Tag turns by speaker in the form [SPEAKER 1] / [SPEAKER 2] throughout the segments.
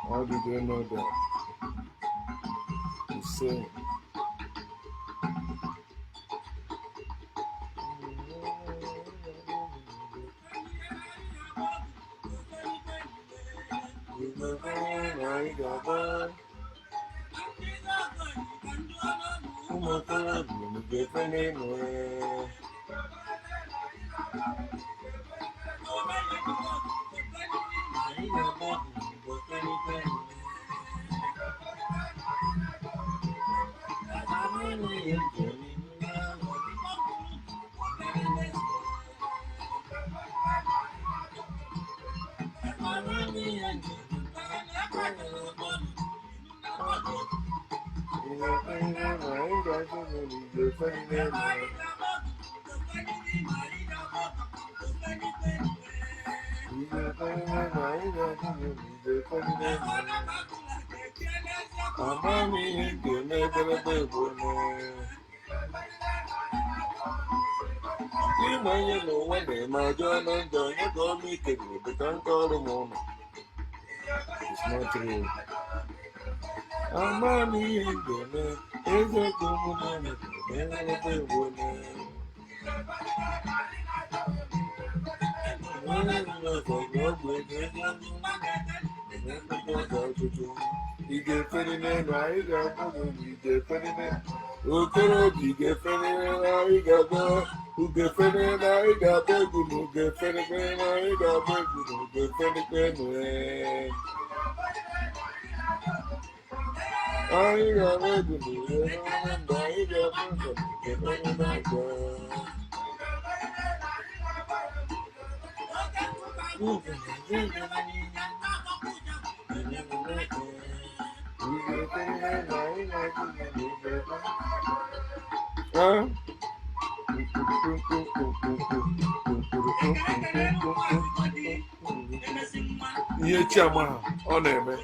[SPEAKER 1] How did you know that? You say. It's not true. Ihe chiama ọ na-eme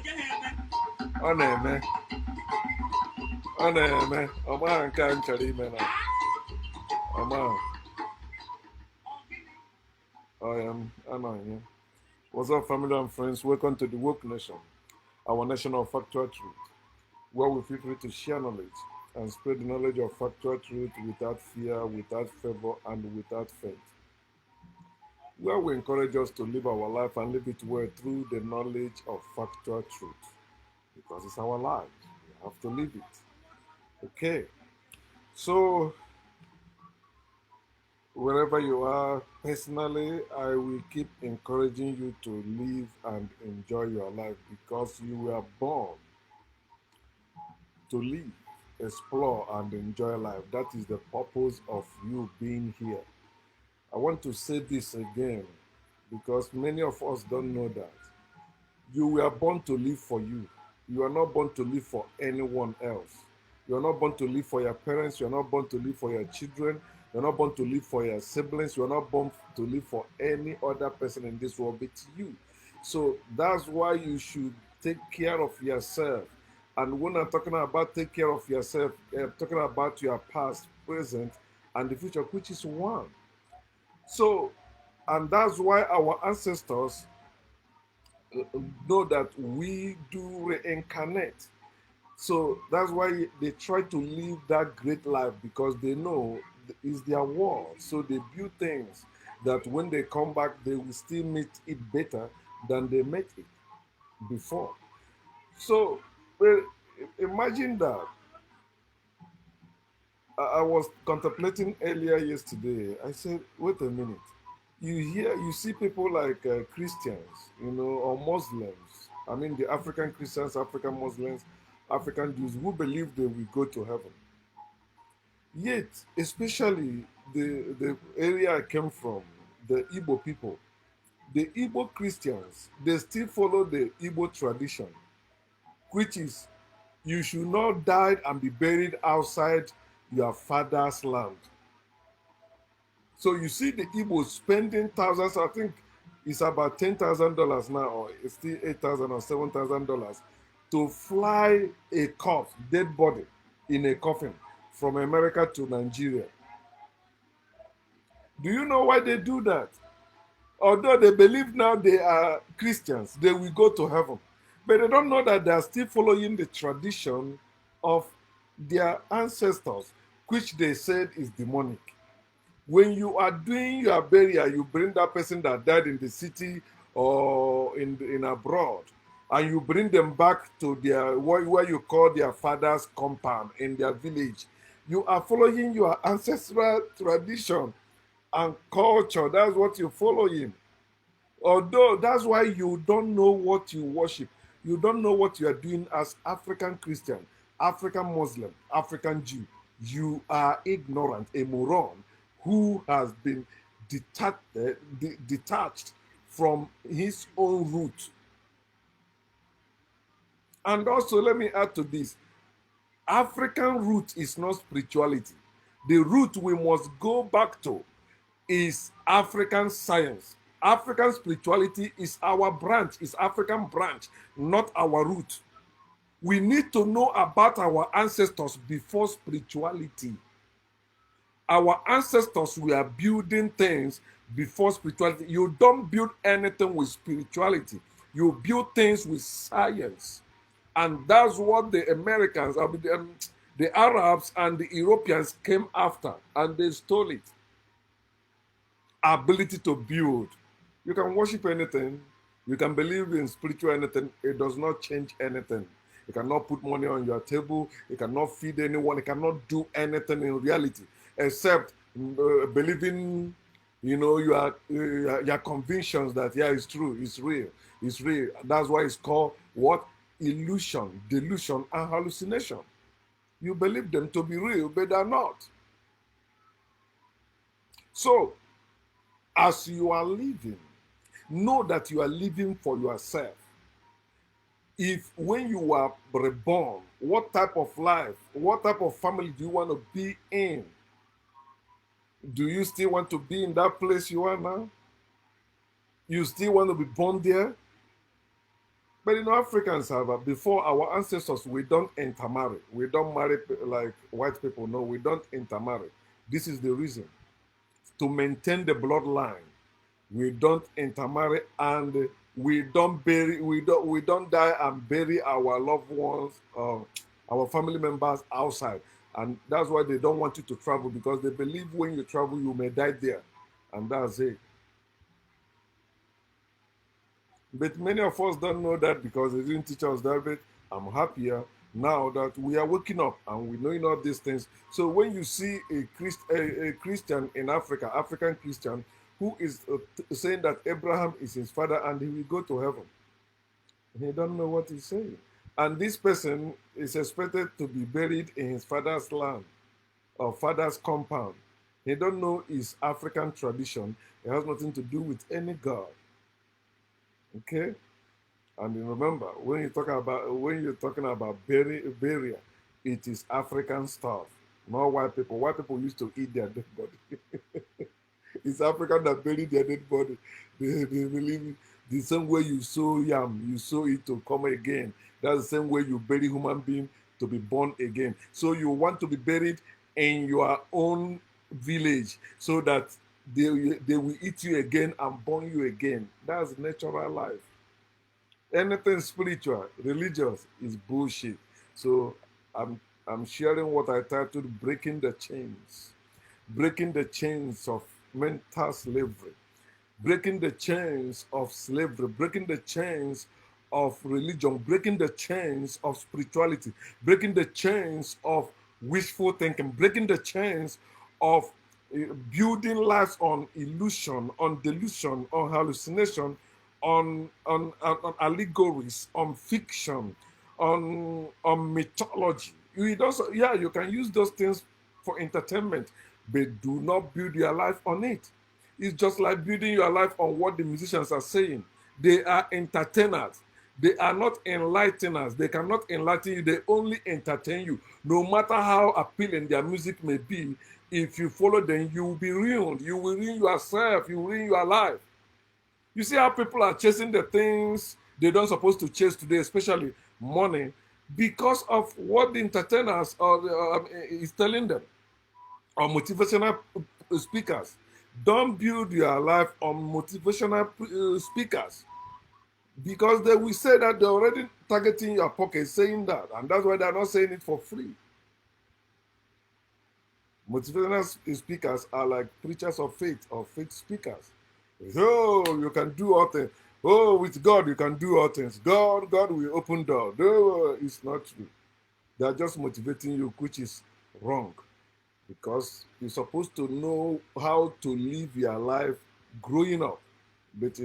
[SPEAKER 1] ọ maghị nke a m chọrọ ime na ọ maghị anọghị. What's up, family and friends? Welcome to the Woke Nation, our nation of factual truth, where we feel free to share knowledge and spread the knowledge of factual truth without fear, without favor, and without faith. Where we encourage us to live our life and live it well through the knowledge of factual truth. Because it's our life. We have to live it. Okay. So, wherever you are, personally, I will keep encouraging you to live and enjoy your life because you were born to live, explore, and enjoy life. That is the purpose of you being here. I want to say this again because many of us don't know that. You were born to live for you. You are not born to live for anyone else. You are not born to live for your parents. You are not born to live for your children. You are not born to live for your siblings. You are not born to live for any other person in this world but you. So that's why you should take care of yourself. And when I'm talking about take care of yourself, I'm talking about your past, present, and the future, which is one. So, and that's why our ancestors know that we do reincarnate. So that's why they try to live that great life because they know it's their world. So they build things that when they come back, they will still meet it better than they met it before. So Well, imagine that. I was contemplating earlier yesterday. I said, wait a minute. You see people like Christians, or Muslims. I mean, the African Christians, African Muslims, African Jews who believe they will go to heaven. Yet, especially the area I came from, the Igbo people, the Igbo Christians, they still follow the Igbo tradition, which is you should not die and be buried outside your father's land. So you see the Igbos spending thousands, I think it's about $10,000 now, or it's still 8,000 or $7,000 to fly a corpse, dead body in a coffin from America to Nigeria. Do you know why they do that? Although they believe now they are Christians, they will go to heaven. But they don't know that they are still following the tradition of their ancestors, which they said is demonic. When you are doing your burial, you bring that person that died in the city or in abroad, and you bring them back to their where you call their father's compound in their village. You are following your ancestral tradition and culture. That's what you're following. Although that's why you don't know what you worship. You don't know what you are doing as African Christian, African Muslim, African Jew. You are ignorant, a moron who has been detached from his own root. And also, let me add to this, African root is not spirituality. The root we must go back to is African science. African spirituality is our branch, is African branch, not our root. We need to know about our ancestors before spirituality. Our ancestors were building things before spirituality. You don't build anything with spirituality. You build things with science. And that's what the Americans, the Arabs and the Europeans came after, and they stole it. Ability to build. You can worship anything. You can believe in spiritual anything. It does not change anything. You cannot put money on your table. You cannot feed anyone. You cannot do anything in reality except believing, your convictions that yeah, it's true, it's real, it's real. That's why it's called what? Illusion, delusion, and hallucination. You believe them to be real, but they're not. So, as you are living, know that you are living for yourself. If when you were reborn, what type of life, what type of family do you want to be in? Do you still want to be in that place you are now? You still want to be born there? But Africans have, before our ancestors, we don't intermarry. We don't marry like white people. No, we don't intermarry. This is the reason. To maintain the bloodline, we don't intermarry, and we don't die and bury our loved ones, our family members outside. And that's why they don't want you to travel, because they believe when you travel you may die there, and that's it. But many of us don't know that because they didn't teach us that. But I'm happier now that we are waking up and we knowing all these things. So when you see a Christian in Africa, African Christian, who is saying that Abraham is his father and he will go to heaven, he don't know what he's saying. And this person is expected to be buried in his father's land or father's compound. He don't know his African tradition. It has nothing to do with any God. Okay? And remember, when you're talking about burial, it is African stuff, not white people. White people used to eat their dead body. It's African that bury their dead body. They believe the same way you sow yam, you sow it to come again. That's the same way you bury human being to be born again. So you want to be buried in your own village so that they will eat you again and born you again. That's natural life. Anything spiritual, religious is bullshit. So I'm sharing what I titled Breaking the Chains. Breaking the chains of mental slavery. Breaking the chains of slavery. Breaking the chains of religion, breaking the chains of spirituality, breaking the chains of wishful thinking, breaking the chains of building lives on illusion, on delusion, on hallucination, on allegories, on fiction, on mythology. You don't, yeah, you can use those things for entertainment, but do not build your life on it. It's just like building your life on what the musicians are saying. They are entertainers. They are not enlighteners. They cannot enlighten you. They only entertain you. No matter how appealing their music may be, if you follow them, you will be ruined. You will ruin yourself. You will ruin your life. You see how people are chasing the things they don't supposed to chase today, especially money, because of what the entertainers is telling them, or motivational speakers. Don't build your life on motivational speakers, because they will say that they're already targeting your pocket, saying that, and that's why they're not saying it for free. Motivational speakers are like preachers of faith or faith speakers. Oh, you can do all things. Oh, with God you can do all things. God will open doors. No, it's not true. They are just motivating you, which is wrong, because you're supposed to know how to live your life growing up. But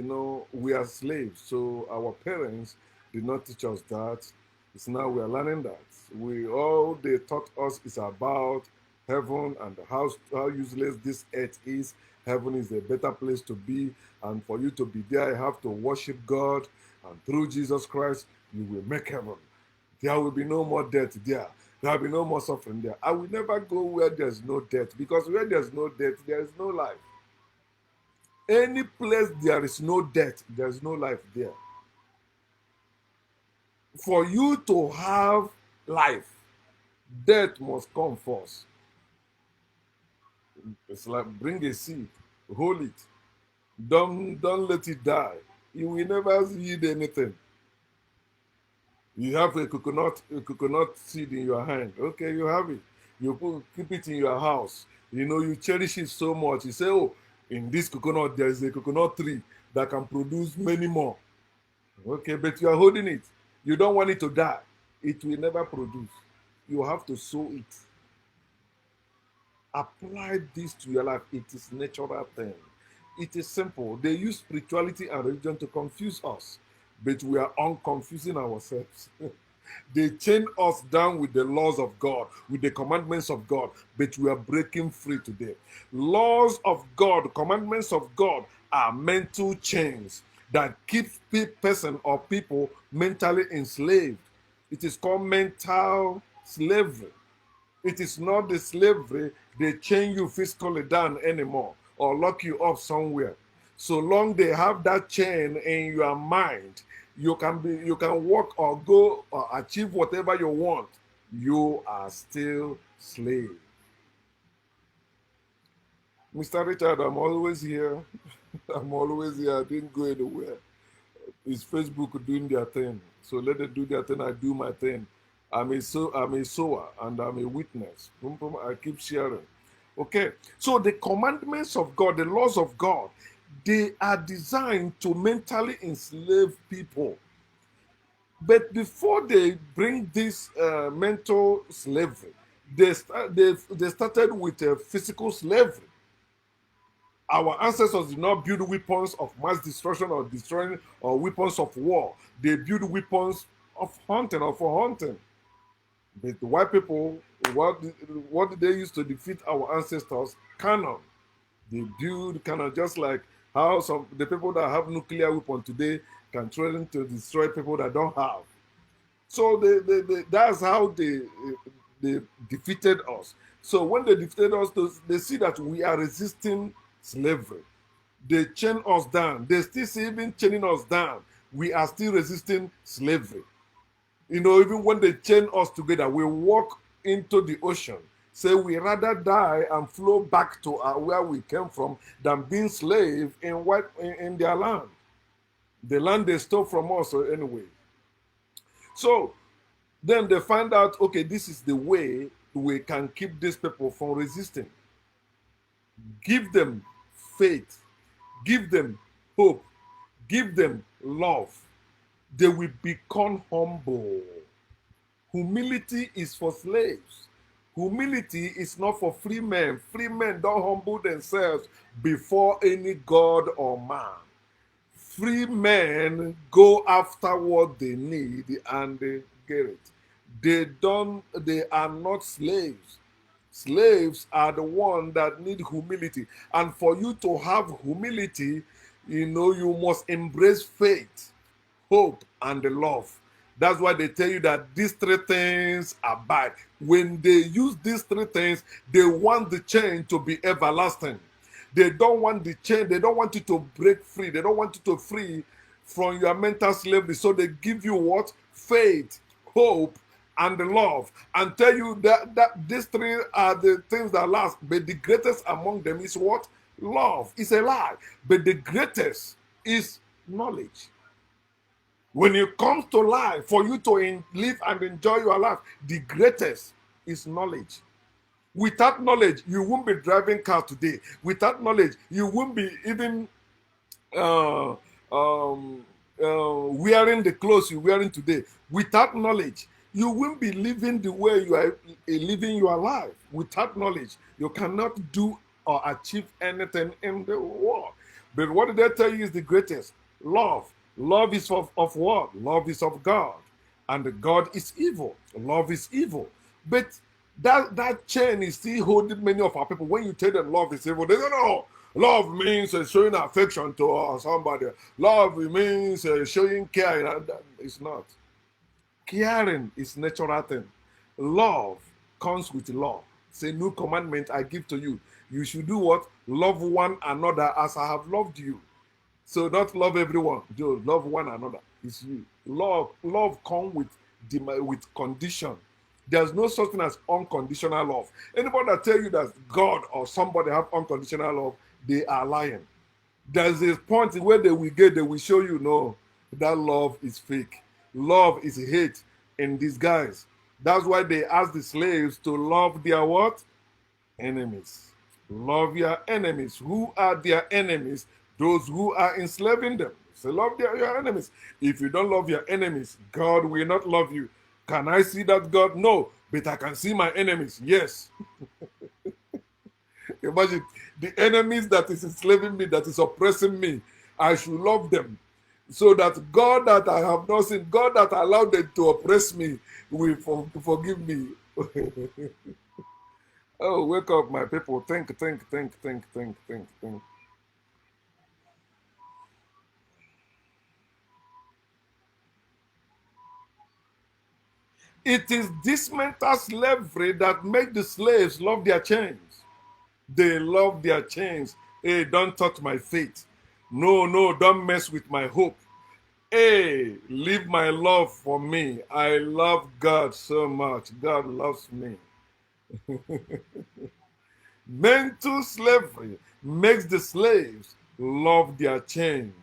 [SPEAKER 1] we are slaves, so our parents did not teach us that. It's now we are learning that. We all they taught us is about heaven and how useless this earth is. Heaven is a better place to be, and for you to be there, you have to worship God, and through Jesus Christ, you will make heaven. There will be no more death there. There will be no more suffering there. I will never go where there's no death, because where there's no death, there is no life. Any place there is no death, there's no life there. For you to have life, death must come first. It's like bring a seed, hold it. Don't let it die. You will never eat anything. You have a coconut seed in your hand. Okay, you have it. Keep it in your house. You cherish it so much. You say, oh, in this coconut, there is a coconut tree that can produce many more. Okay, but you are holding it. You don't want it to die. It will never produce. You have to sow it. Apply this to your life. It is natural thing. It is simple. They use spirituality and religion to confuse us, but we are unconfusing ourselves. They chain us down with the laws of God, with the commandments of God, but we are breaking free today. Laws of God, commandments of God are mental chains that keep person or people mentally enslaved. It is called mental slavery. It is not the slavery they chain you physically down anymore or lock you up somewhere. So long they have that chain in your mind, you can walk or go or achieve whatever you want. You are still slave. Mr. Richard, I'm always here. I'm always here. I didn't go anywhere. It's Facebook doing their thing. So let them do their thing. I do my thing. I'm a sower and I'm a witness. I keep sharing. Okay. So the commandments of God, the laws of God, they are designed to mentally enslave people. But before they bring this mental slavery, they started with physical slavery. Our ancestors did not build weapons of mass destruction or destroying or weapons of war. They built weapons of hunting or for hunting. But the white people, what did they use to defeat our ancestors? Cannon. They build cannon just like how the people that have nuclear weapon today can threaten to destroy people that don't have. So that's how they defeated us. So when they defeated us, they see that we are resisting slavery. They chain us down. They still see even chaining us down. We are still resisting slavery. Even when they chain us together, we walk into the ocean. Say we rather die and flow back to where we came from than being slave in their land. The land they stole from us anyway. So then they find out, okay, this is the way we can keep these people from resisting. Give them faith, give them hope, give them love. they will become humble. Humility is for slaves. Humility is not for free men. Free men don't humble themselves before any god or man. Free men go after what they need and they get it. They are not slaves. Slaves are the one that need humility. And for you to have humility, you must embrace faith, hope, and the love. That's why they tell you that these three things abide. When they use these three things, they want the chain to be everlasting. They don't want the chain, they don't want you to break free. They don't want you to free from your mental slavery. So they give you what? Faith, hope, and the love. And tell you that these three are the things that last. But the greatest among them is what? Love. It's a lie. But the greatest is knowledge. When it comes to life, for you to live and enjoy your life, the greatest is knowledge. Without knowledge, you won't be driving car today. Without knowledge, you won't be even uh, wearing the clothes you're wearing today. Without knowledge, you won't be living the way you are living your life. Without knowledge, you cannot do or achieve anything in the world. But what did they tell you is the greatest? Love. Love is of what? Love is of God. And God is evil. Love is evil. But that chain is still holding many of our people. When you tell them love is evil, they don't know. Love means showing affection to somebody. Love means showing care. It's not. Caring is natural thing. Love comes with law. It's a new commandment I give to you. You should do what? Love one another as I have loved you. So not love everyone. Do love one another. It's you. Love comes with condition. There's no such thing as unconditional love. Anybody that tell you that God or somebody have unconditional love, they are lying. There's a point where they will show you no, that love is fake. Love is hate in disguise. That's why they ask the slaves to love their what? Enemies. Love your enemies. Who are their enemies? Those who are enslaving them. So love your enemies. If you don't love your enemies, God will not love you. Can I see that God? No. But I can see my enemies. Yes. Imagine the enemies that is enslaving me, that is oppressing me. I should love them. So that God that I have not seen, God that allowed them to oppress me, will forgive me. Oh, wake up, my people. Think, think, think, think, think, think, think. It is this mental slavery that makes the slaves love their chains. They love their chains. Hey, don't touch my faith. No, no, don't mess with my hope. Hey, leave my love for me. I love God so much. God loves me. Mental slavery makes the slaves love their chains.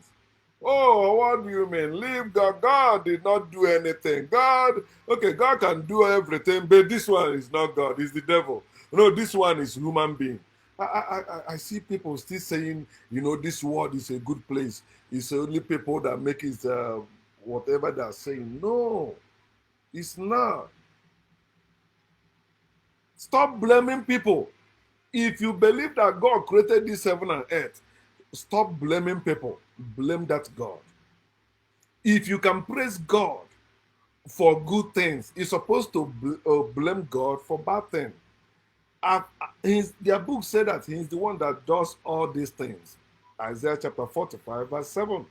[SPEAKER 1] Oh, what do you mean? Leave God. God did not do anything. God can do everything, but this one is not God. It's the devil. No, this one is human being. I see people still saying, this world is a good place. It's only people that make it whatever they're saying. No, it's not. Stop blaming people. If you believe that God created this heaven and earth, stop blaming people. Blame that God. If you can praise God for good things, you're supposed to blame God for bad things. Their book said that he's the one that does all these things. Isaiah chapter 45, verse 7.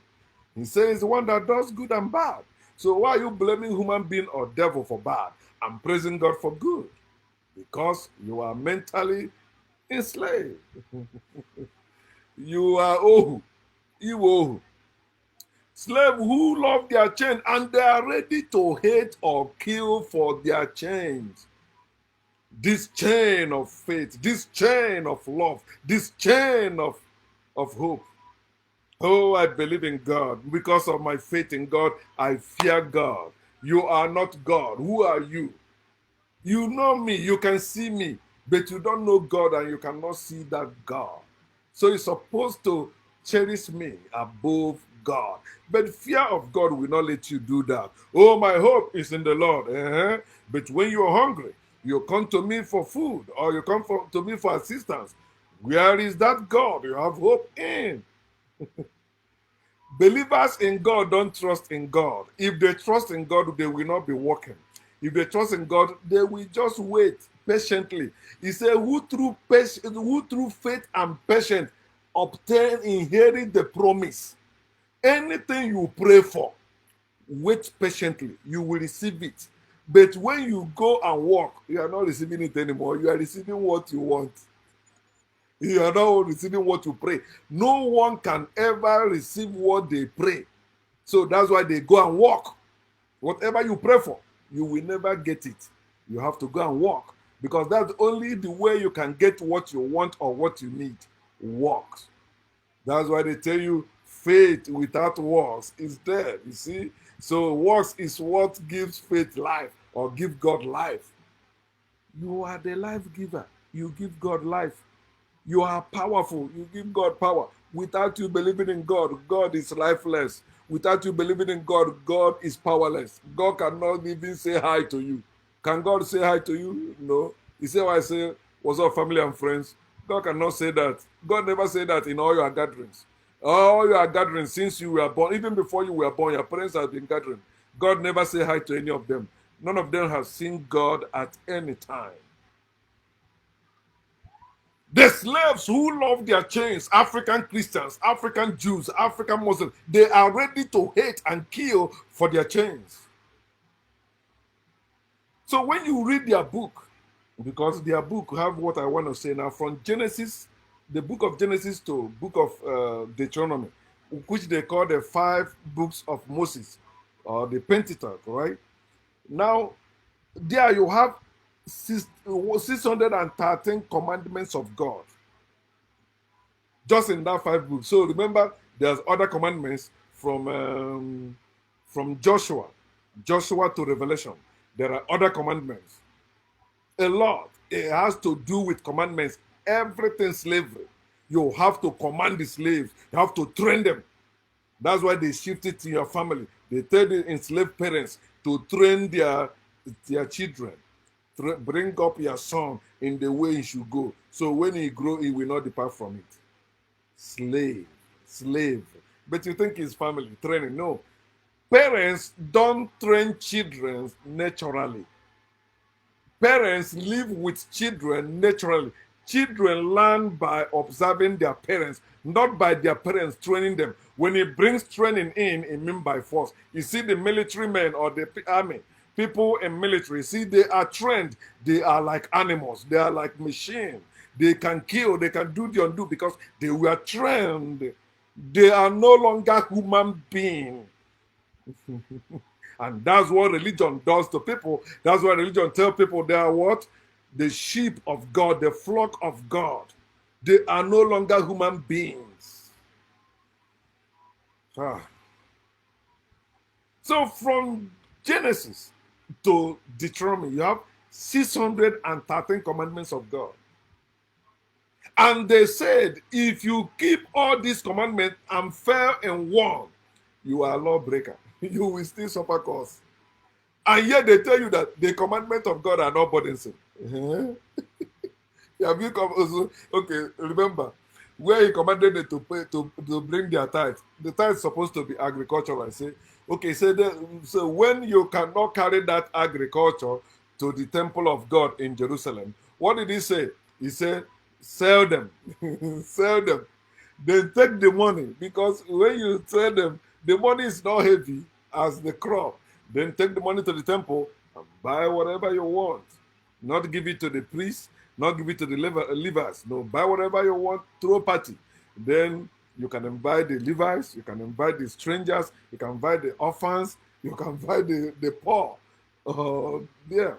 [SPEAKER 1] He says the one that does good and bad. So why are you blaming human being or devil for bad and praising God for good? Because you are mentally enslaved. You are you slave who love their chain and they are ready to hate or kill for their chains. This chain of faith, this chain of love, this chain of hope. Oh, I believe in God. Because of my faith in God, I fear God. You are not God. Who are you? You know me, you can see me, but you don't know God and you cannot see that God. So you're supposed to cherish me above God. But fear of God will not let you do that. Oh, my hope is in the Lord. But when you're hungry, you come to me for food or you come to me for assistance. Where is that God you have hope in? Believers in God don't trust in God. If they trust in God, they will not be walking. If they trust in God, they will just wait patiently. He said, who through faith and patience inherit the promise. Anything you pray for, wait patiently. You will receive it. But when you go and walk, you are not receiving it anymore. You are receiving what you want. You are not receiving what you pray. No one can ever receive what they pray. So that's why they go and walk. Whatever you pray for, you will never get it. You have to go and walk because that's only the way you can get what you want or what you need. Walk. That's why they tell you faith without works is dead. You see? So works is what gives faith life or give God life. You are the life giver. You give God life. You are powerful. You give God power. Without you believing in God, God is lifeless. Without you believing in God, God is powerless. God cannot even say hi to you. Can God say hi to you? No. You see why I say, what's up, family and friends? God cannot say that. God never said that in all your gatherings. All your gatherings since you were born, even before you were born, your parents have been gathering. God never say hi to any of them. None of them have seen God at any time. The slaves who love their chains, African Christians, African Jews, African Muslims, they are ready to hate and kill for their chains. So when you read their book, because their book have what I want to say now, from Genesis, the book of Genesis to book of Deuteronomy, which they call the 5 books of Moses, or the Pentateuch, right? Now, there you have 613 commandments of God. Just in that 5 books. So remember, there's other commandments from Joshua to Revelation. There are other commandments. A lot. It has to do with commandments. Everything slavery. You have to command the slaves. You have to train them. That's why they shift it to your family. They tell the enslaved parents to train their children. Bring up your son in the way he should go. So when he grow, he will not depart from it. Slave. But you think it's family training? No. Parents don't train children naturally. Parents live with children naturally. Children learn by observing their parents, not by their parents training them. When it brings training in, it means by force. You see the military men or the army, people in military, see they are trained. They are like animals. They are like machines. They can kill, they can do the undo because they were trained. They are no longer human beings. And that's what religion does to people. That's why religion tells people they are what? The sheep of God, the flock of God. They are no longer human beings. So from Genesis to Deuteronomy, you have 613 commandments of God. And they said, if you keep all these commandments and fail in one, you are a lawbreaker. You will still suffer cause. And yet they tell you that the commandments of God are not burdensome. Have you come? Okay, remember where he commanded them to pay to bring their tithe. The tithe is supposed to be agricultural. I say, okay, so when you cannot carry that agriculture to the temple of God in Jerusalem, what did he say? He said, sell them, sell them. Then take the money because when you sell them, the money is not heavy as the crop. Then take the money to the temple and buy whatever you want. Not give it to the priest, not give it to the Levites. No, buy whatever you want, throw a party. Then you can invite the Levites, you can invite the strangers, you can invite the orphans, you can invite the poor. Yeah.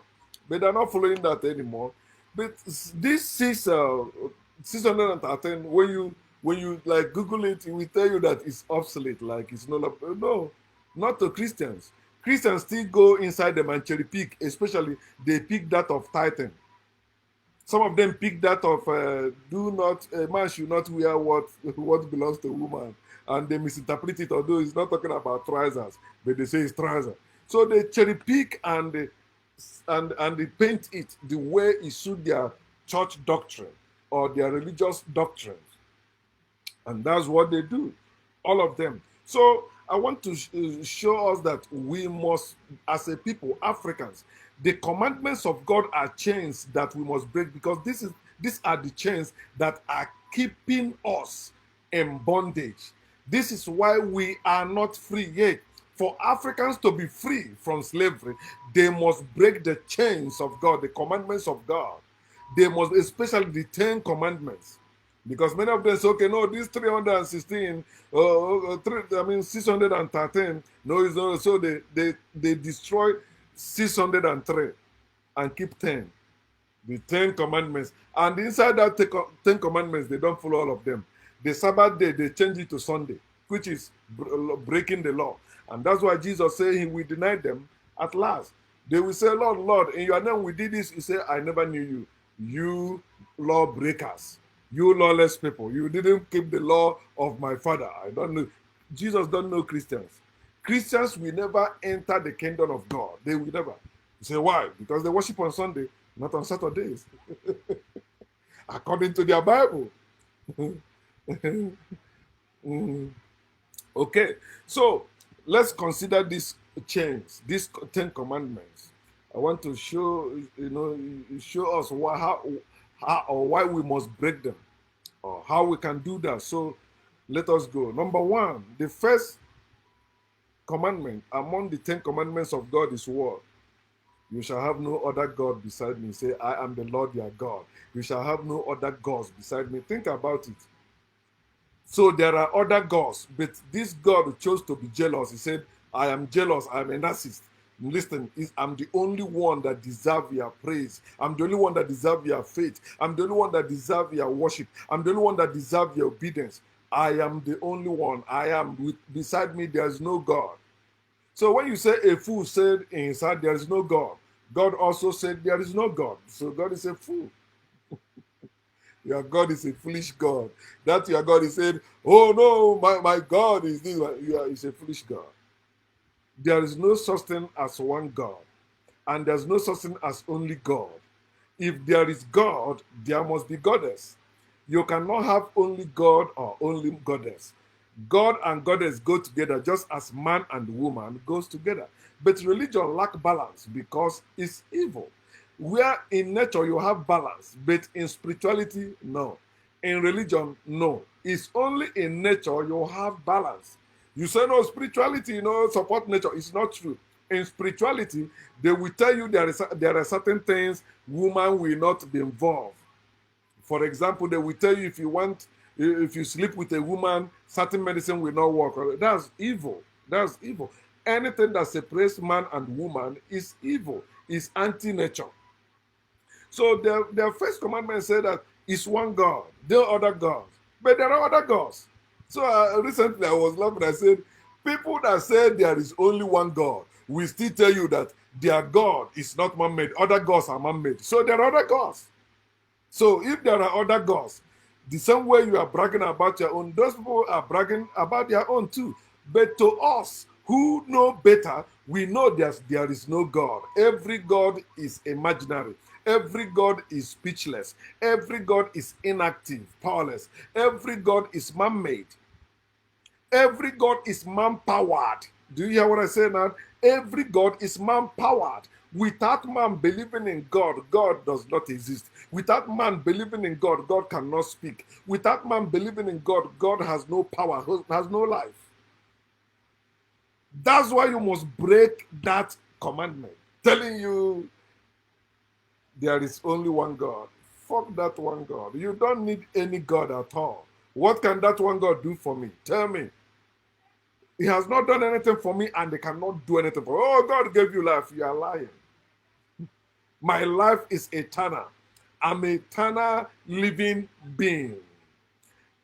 [SPEAKER 1] But they're not following that anymore. But this 613, when you like Google it, it will tell you that it's obsolete, like it's no, not to Christians. Christians still go inside them and cherry pick, especially they pick that of Titan. Some of them pick that of do not a man should not wear what belongs to a woman. and they misinterpret it, although it's not talking about trousers, but they say it's trouser. So they cherry pick and they paint it the way it suits their church doctrine or their religious doctrines. And that's what they do, all of them. So I want to show us that we must, as a people, Africans, the commandments of God are chains that we must break, because these are the chains that are keeping us in bondage. This is why we are not free yet. For Africans to be free from slavery, they must break the chains of God, the commandments of God. They must, especially the 10 commandments. Because many of them say, okay, no, this 316, 613, no, it's not. So they destroy 603 and keep 10, the 10 commandments. And inside that 10 commandments, they don't follow all of them. The Sabbath day, they change it to Sunday, which is breaking the law. And that's why Jesus said he will deny them at last. They will say, Lord, Lord, in your name we did this. He said, I never knew you. You lawbreakers. You lawless people, you didn't keep the law of my father. I don't know. Jesus don't know Christians. Christians will never enter the kingdom of God. They will never. You say, why? Because they worship on Sunday, not on Saturdays. According to their Bible. Okay, so let's consider these chains, these 10 commandments. I want to show, show us how or why we must break them, or how we can do that. So let us go. Number one, the first commandment among the 10 commandments of God is what? You shall have no other God beside me. Say, I am the Lord your God. You shall have no other gods beside me. Think about it. So there are other gods, but this God chose to be jealous. He said, I am jealous. I am a narcissist. Listen, I'm the only one that deserves your praise. I'm the only one that deserves your faith. I'm the only one that deserves your worship. I'm the only one that deserves your obedience. I am the only one. I am. Beside me, there is no God. So when you say a fool said in his heart, there is no God, God also said there is no God. So God is a fool. Your God is a foolish God. That your God is saying, oh no, my God is this. He's a foolish God. There is no such thing as one God, and there's no such thing as only God. If there is God, there must be goddess. You cannot have only God or only goddess. God and goddess go together just as man and woman goes together. But religion lack balance because it's evil. Where in nature you have balance, but in spirituality, no. In religion, no. It's only in nature you have balance. You say, no, spirituality, support nature. It's not true. In spirituality, they will tell you there are certain things woman will not be involved. For example, they will tell you if you sleep with a woman, certain medicine will not work. That's evil. That's evil. Anything that separates man and woman is evil. Is anti-nature. So their first commandment said that it's one God. There are other gods. But there are other gods. So recently I was laughing. I said, people that say there is only one God will still tell you that their God is not man-made. Other gods are man-made. So there are other gods. So if there are other gods, the same way you are bragging about your own, those people are bragging about their own too. But to us who know better, we know that there is no God. Every God is imaginary. Every God is speechless. Every God is inactive, powerless. Every God is man-made. Every God is man-powered. Do you hear what I say now? Every God is man-powered. Without man believing in God, God does not exist. Without man believing in God, God cannot speak. Without man believing in God, God has no power, has no life. That's why you must break that commandment, telling you there is only one God. Fuck that one God. You don't need any God at all. What can that one God do for me? Tell me. He has not done anything for me, and they cannot do anything for me. Oh, God gave you life. You are lying. My life is eternal. I'm an eternal living being.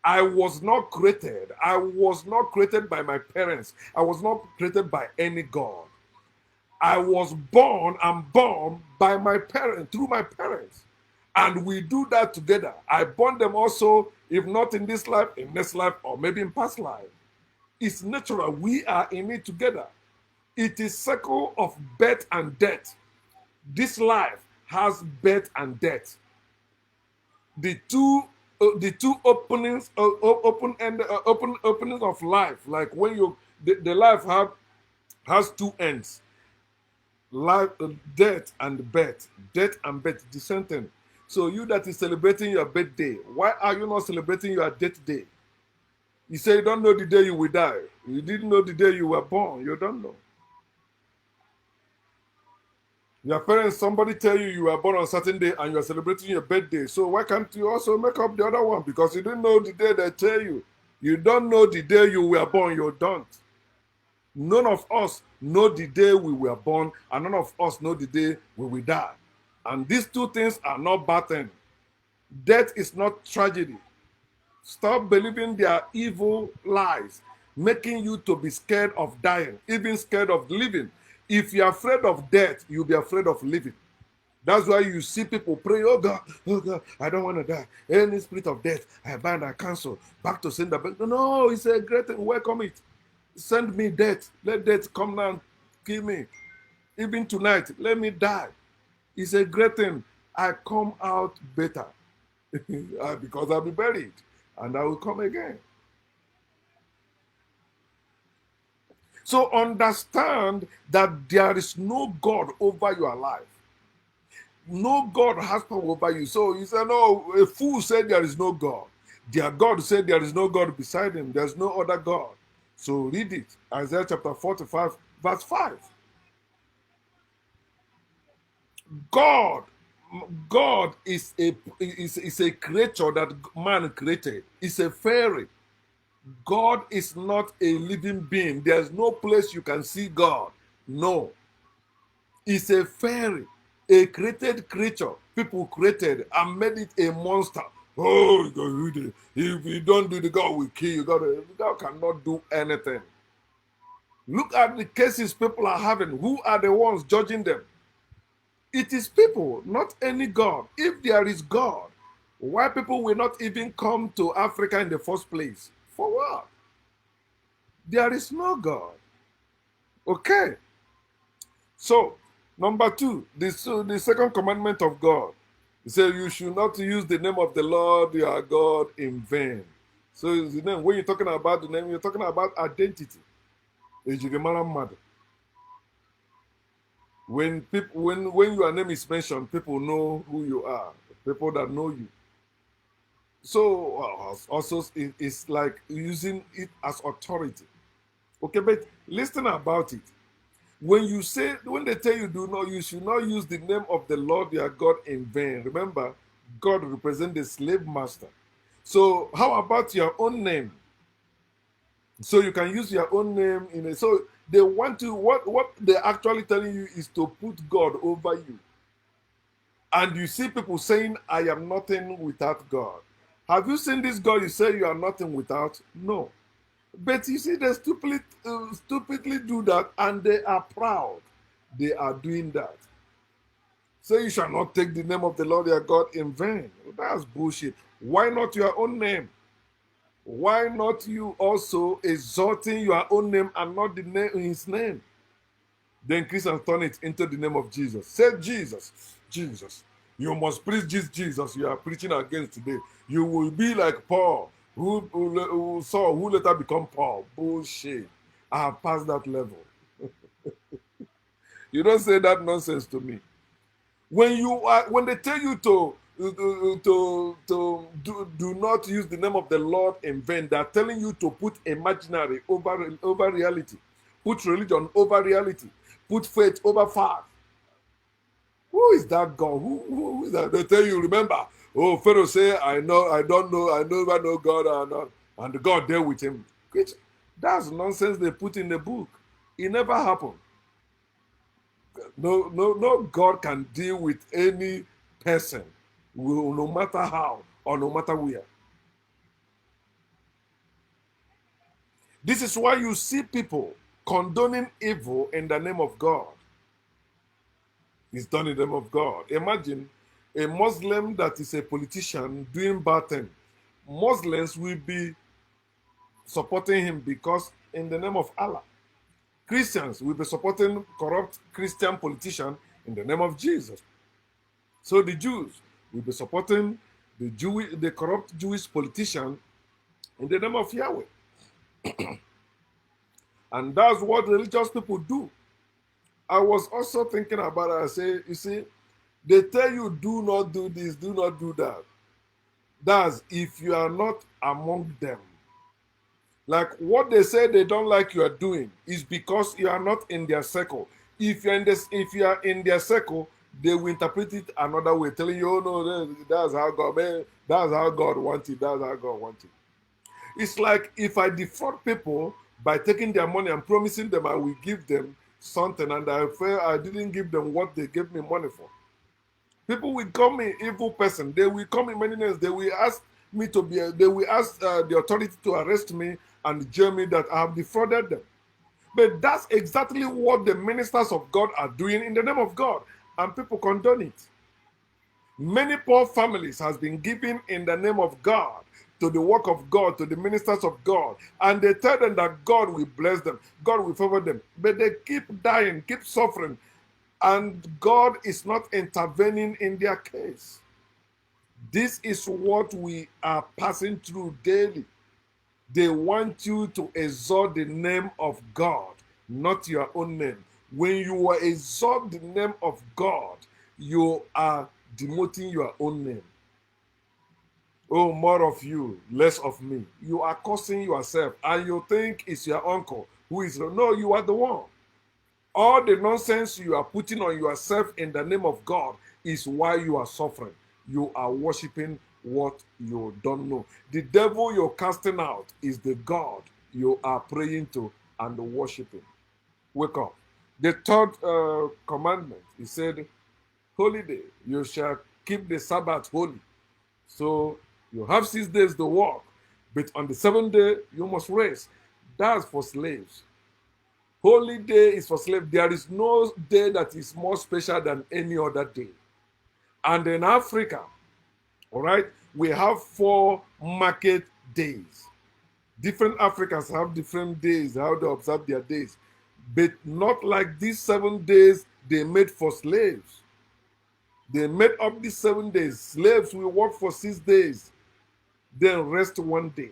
[SPEAKER 1] I was not created. I was not created by my parents. I was not created by any God. I was born and born by my parents, through my parents. And we do that together. I born them also, if not in this life, in next life, or maybe in past life. It's natural. We are in it together. It is cycle of birth and death. This life has birth and death. The two openings, openings of life, like when the life has two ends, life, death and birth, death and birth, the same thing. So you that is celebrating your birthday, why are you not celebrating your death day? You say you don't know the day you will die. You didn't know the day you were born. You don't know. Your parents, somebody tell you you were born on a certain day and you are celebrating your birthday. So why can't you also make up the other one? Because you didn't know the day they tell you. You don't know the day you were born. You don't. None of us know the day we were born, and none of us know the day we will die. And these two things are not bad things. Death is not tragedy. Stop believing their evil lies, making you to be scared of dying, even scared of living. If you're afraid of death, you'll be afraid of living. That's why you see people pray, oh God, I don't want to die. Any spirit of death, I bind and cancel. Back to sin. No, it's a great thing. Welcome it. Send me death. Let death come now and kill me. Even tonight, let me die. It's a great thing. I come out better because I'll be buried and I will come again. So understand that there is no God over your life. No God has power over you. So you say, no, a fool said there is no God. Their God said there is no God beside him. There's no other God. So read it. Isaiah chapter 45, verse 5. God is a creature that man created. It's a fairy. God is not a living being. There's no place you can see God. No. It's a fairy, a created creature. People created and made it a monster. Oh, if you don't do the God will kill you. God cannot do anything. Look at the cases people are having. Who are the ones judging them? It is people, not any God. If there is God, why people will not even come to Africa in the first place? For what? There is no God. Okay. So, number two, the second commandment of God. He said, you should not use the name of the Lord your God in vain. So, the name, when you're talking about the name, you're talking about identity. When people, when your name is mentioned, people know who you are. People that know you. So also it's like using it as authority. Okay, but listen about it. When they tell you you should not use the name of the Lord your God in vain. Remember, God represents the slave master. So how about your own name? So you can use your own name in it. So they want to what they're actually telling you is to put God over you. And you see people saying, I am nothing without God. Have you seen this God you say you are nothing without? No. But you see, they stupidly do that and they are proud. They are doing that. So you shall not take the name of the Lord your God in vain. That's bullshit. Why not your own name? Why not you also exalting your own name and not the name his name? Then Christians turn it into the name of Jesus. Say Jesus. Jesus. You must preach this Jesus you are preaching against today. You will be like Paul, who later become Paul. Bullshit. I have passed that level. You don't say that nonsense to me. When they tell you to do not use the name of the Lord in vain, they are telling you to put imaginary over reality, put religion over reality, put faith over fact. Who is that God? Who is that? They tell you, remember, oh, Pharaoh say, I don't know, I never know God, and God dealt with him. Which, that's nonsense they put in the book. It never happened. No God can deal with any person, no matter how or no matter where. This is why you see people condoning evil in the name of God. It's done in the name of God. Imagine a Muslim that is a politician doing bad things. Muslims will be supporting him because in the name of Allah. Christians will be supporting corrupt Christian politicians in the name of Jesus. So the Jews will be supporting the corrupt Jewish politician in the name of Yahweh. And that's what religious people do. I was also thinking about it. I say, you see, they tell you do not do this, do not do that. That's if you are not among them. Like what they say they don't like you are doing is because you are not in their circle. If you are in their circle, they will interpret it another way, telling you, oh no, that's how God, man, that's how God wants it, that's how God wants it. It's like if I defraud people by taking their money and promising them I will give them something, and I feel I didn't give them what they gave me money for. People will call me evil person. They will call me many names. They will ask me to be. They will ask the authority to arrest me and jail me that I have defrauded them. But that's exactly what the ministers of God are doing in the name of God, and people condone it. Many poor families has been given in the name of God to the work of God, to the ministers of God, and they tell them that God will bless them, God will favor them, but they keep dying, keep suffering, and God is not intervening in their case. This is what we are passing through daily. They want you to exalt the name of God, not your own name. When you exalt the name of God, you are demoting your own name. Oh, more of you, less of me. You are cursing yourself, and you think it's your uncle who is. No, you are the one. All the nonsense you are putting on yourself in the name of God is why you are suffering. You are worshiping what you don't know. The devil you're casting out is the God you are praying to and worshiping. Wake up. The third commandment, he said, holy day, you shall keep the Sabbath holy. So you have 6 days to work, but on the 7th day, you must rest. That's for slaves. Holy day is for slaves. There is no day that is more special than any other day. And in Africa, all right, we have 4 market days. Different Africans have different days, how they observe their days. But not like these 7 days they made for slaves. They made up these 7 days. Slaves will work for 6 days, then rest 1 day.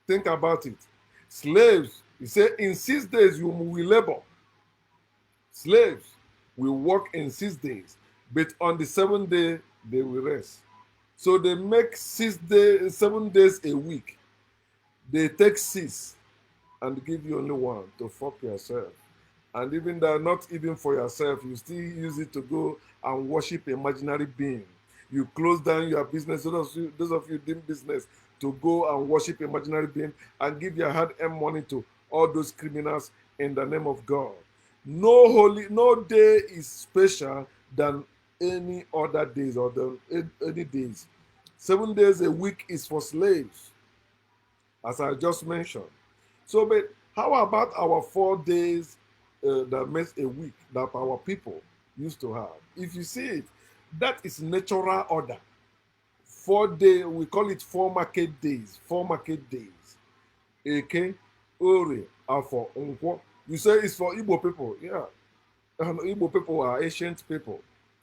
[SPEAKER 1] Think about it. Slaves, he said, in 6 days you will labor. Slaves will work in 6 days, but on the 7th day they will rest. So they make 7 days a week. They take 6 and give you only 1 to fuck yourself. And even that, not even for yourself, you still use it to go and worship imaginary being. You close down your business, those of you doing business, to go and worship imaginary being and give your hard-earned money to all those criminals in the name of God. No day is special than any other days or any days. 7 days a week is for slaves, as I just mentioned. So, but how about our 4 days that makes a week that our people used to have? If you see it, that is natural order. 4 days, we call it 4 market days. 4 market days. Eke, Ore, Afo, Nkwo. You say it's for Igbo people. Yeah. Igbo people are ancient people.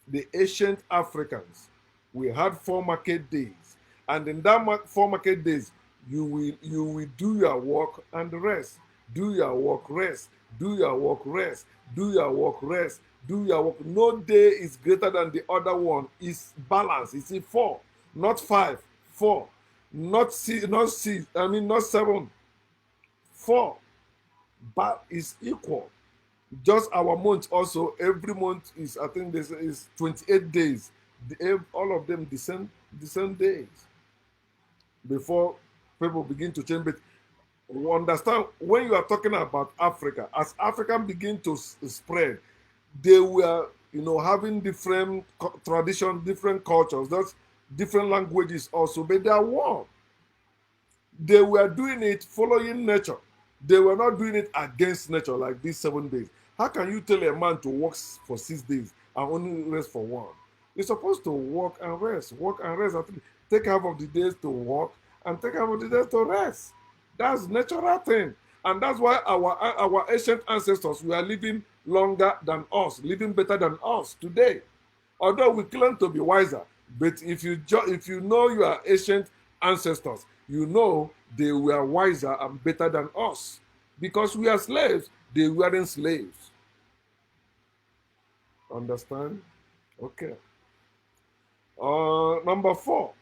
[SPEAKER 1] The ancient Africans. We had 4 market days. And in that 4 market days, you will do your work and rest. Do your work, rest. Do your work, rest. Do your work, rest. Do your work. No day is greater than the other one. It's balanced. It's 4, not 5. 4, not 6. Not 6. I mean, not 7. 4, but it's equal. Just our month also. Every month is, I think, this is 28 days. All of them the same days. Before people begin to change, but we understand when you are talking about Africa, as Africa begin to spread, they were, having different traditions, different cultures, that's different languages also, but they are one. They were doing it following nature. They were not doing it against nature like these 7 days. How can you tell a man to work for 6 days and only rest for 1? You're supposed to work and rest, work and rest. Take half of the days to work and take half of the days to rest. That's natural thing. And that's why our ancient ancestors were living longer than us, living better than us today. Although we claim to be wiser, but if you know your ancient ancestors, you know they were wiser and better than us. Because we are slaves, they weren't slaves. Understand? Okay. Number 4,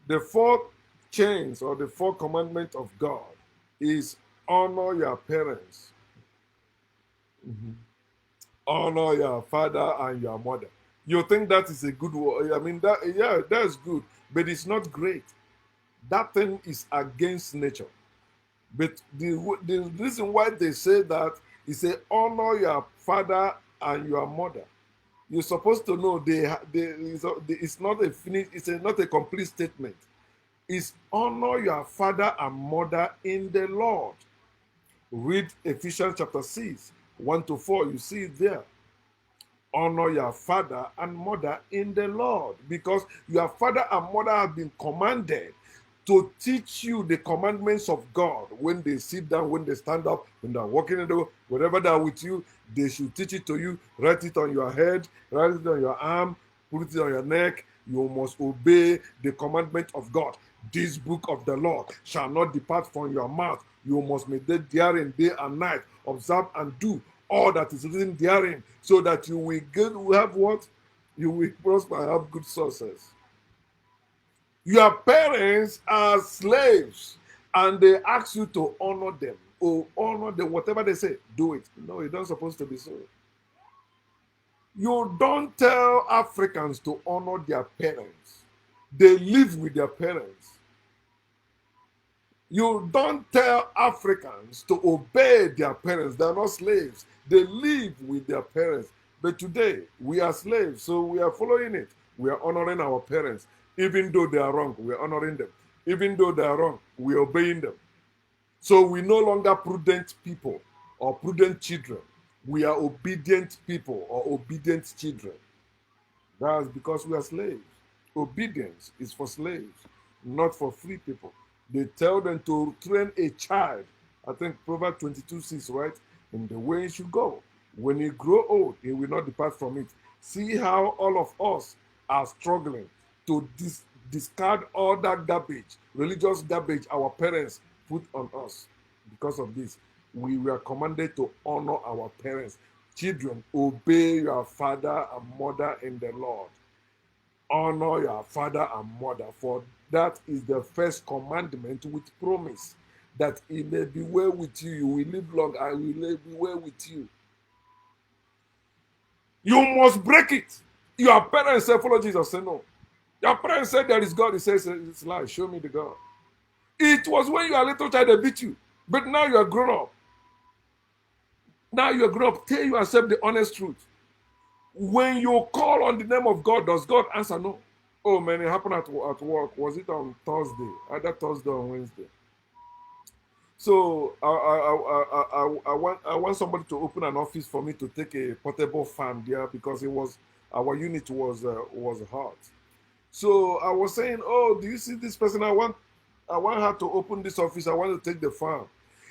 [SPEAKER 1] the fourth chains or the fourth commandment of God is honor your parents. Mhm. Honor your father and your mother. You think that is a good word? I mean, that yeah, that's good, but it's not great. That thing is against nature. But the reason why they say that is say honor your father and your mother. You're supposed to know it's not a not a complete statement. It's honor your father and mother in the Lord. Read Ephesians chapter 6, 1 to 4. You see it there. Honor your father and mother in the Lord, because your father and mother have been commanded to teach you the commandments of God. When they sit down, when they stand up, when they're walking in the road, wherever they're with you, they should teach it to you. Write it on your head, write it on your arm, put it on your neck. You must obey the commandment of God. This book of the Lord shall not depart from your mouth. You must meditate therein day and night, observe and do all that is written therein, so that you will have what? You will prosper and have good success. Your parents are slaves, and they ask you to honor them. Or honor them, whatever they say, do it. No, you're not supposed to be so. You don't tell Africans to honor their parents. They live with their parents. You don't tell Africans to obey their parents. They're not slaves. They live with their parents. But today, we are slaves, so we are following it. We are honoring our parents. Even though they are wrong, we are honoring them. Even though they are wrong, we are obeying them. So we no longer prudent people or prudent children. We are obedient people or obedient children. That's because we are slaves. Obedience is for slaves, not for free people. They tell them to train a child. I think Proverbs 22:6, right? In the way he should go. When he grow old, he will not depart from it. See how all of us are struggling to discard all that garbage, religious garbage our parents put on us. Because of this, we were commanded to honor our parents. Children, obey your father and mother in the Lord. Honor your father and mother, for that is the first commandment with promise, that it may be well with you. You will live long, I will be well with you. You must break it. Your parents say, follow Jesus. Say no. Your parents said there is God. He says, it's lie. Show me the God. It was when you are a little child they beat you. But now you are grown up. Now you are grown up. Tell you accept the honest truth. When you call on the name of God, does God answer? No. Oh man, it happened at work. Was it on Thursday? Either Thursday or Wednesday. So I want somebody to open an office for me to take a portable fan there, because our unit was hot. So I was saying, oh, do you see this person? I want her to open this office. I want to take the fan.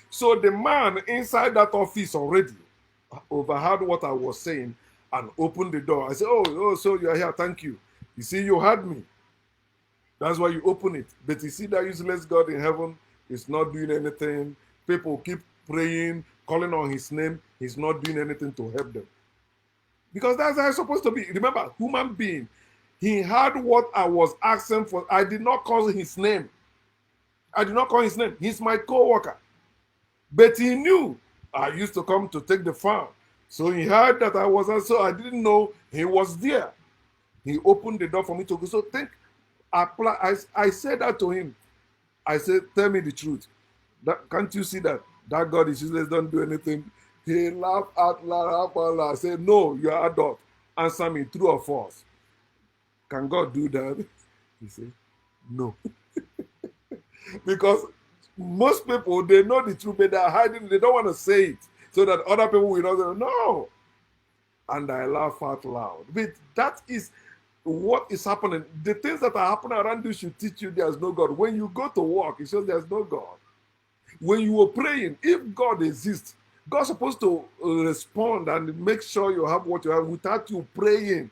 [SPEAKER 1] So the man inside that office already overheard what I was saying and opened the door. I said, oh, so you are here. Thank you. You see, you heard me. That's why you open it. But you see that useless God in heaven is not doing anything. People keep praying, calling on his name. He's not doing anything to help them. Because that's how it's supposed to be. Remember, human being. He heard what I was asking for. I did not call his name. I did not call his name. He's my co-worker. But he knew I used to come to take the farm. So he heard that I was also, I didn't know he was there. He opened the door for me to go. So I said that to him. I said, tell me the truth. Can't you see that? That God is useless, don't do anything. He laughed out loud. I said, no, you are adult. Answer me, true or false. Can God do that? He said, no. Because most people, they know the truth, but they're hiding. They don't want to say it so that other people will not say, no. And I laugh out loud. But that is what is happening. The things that are happening around you should teach you there's no God. When you go to work, it shows there's no God. When you were praying, if God exists, God's supposed to respond and make sure you have what you have without you praying.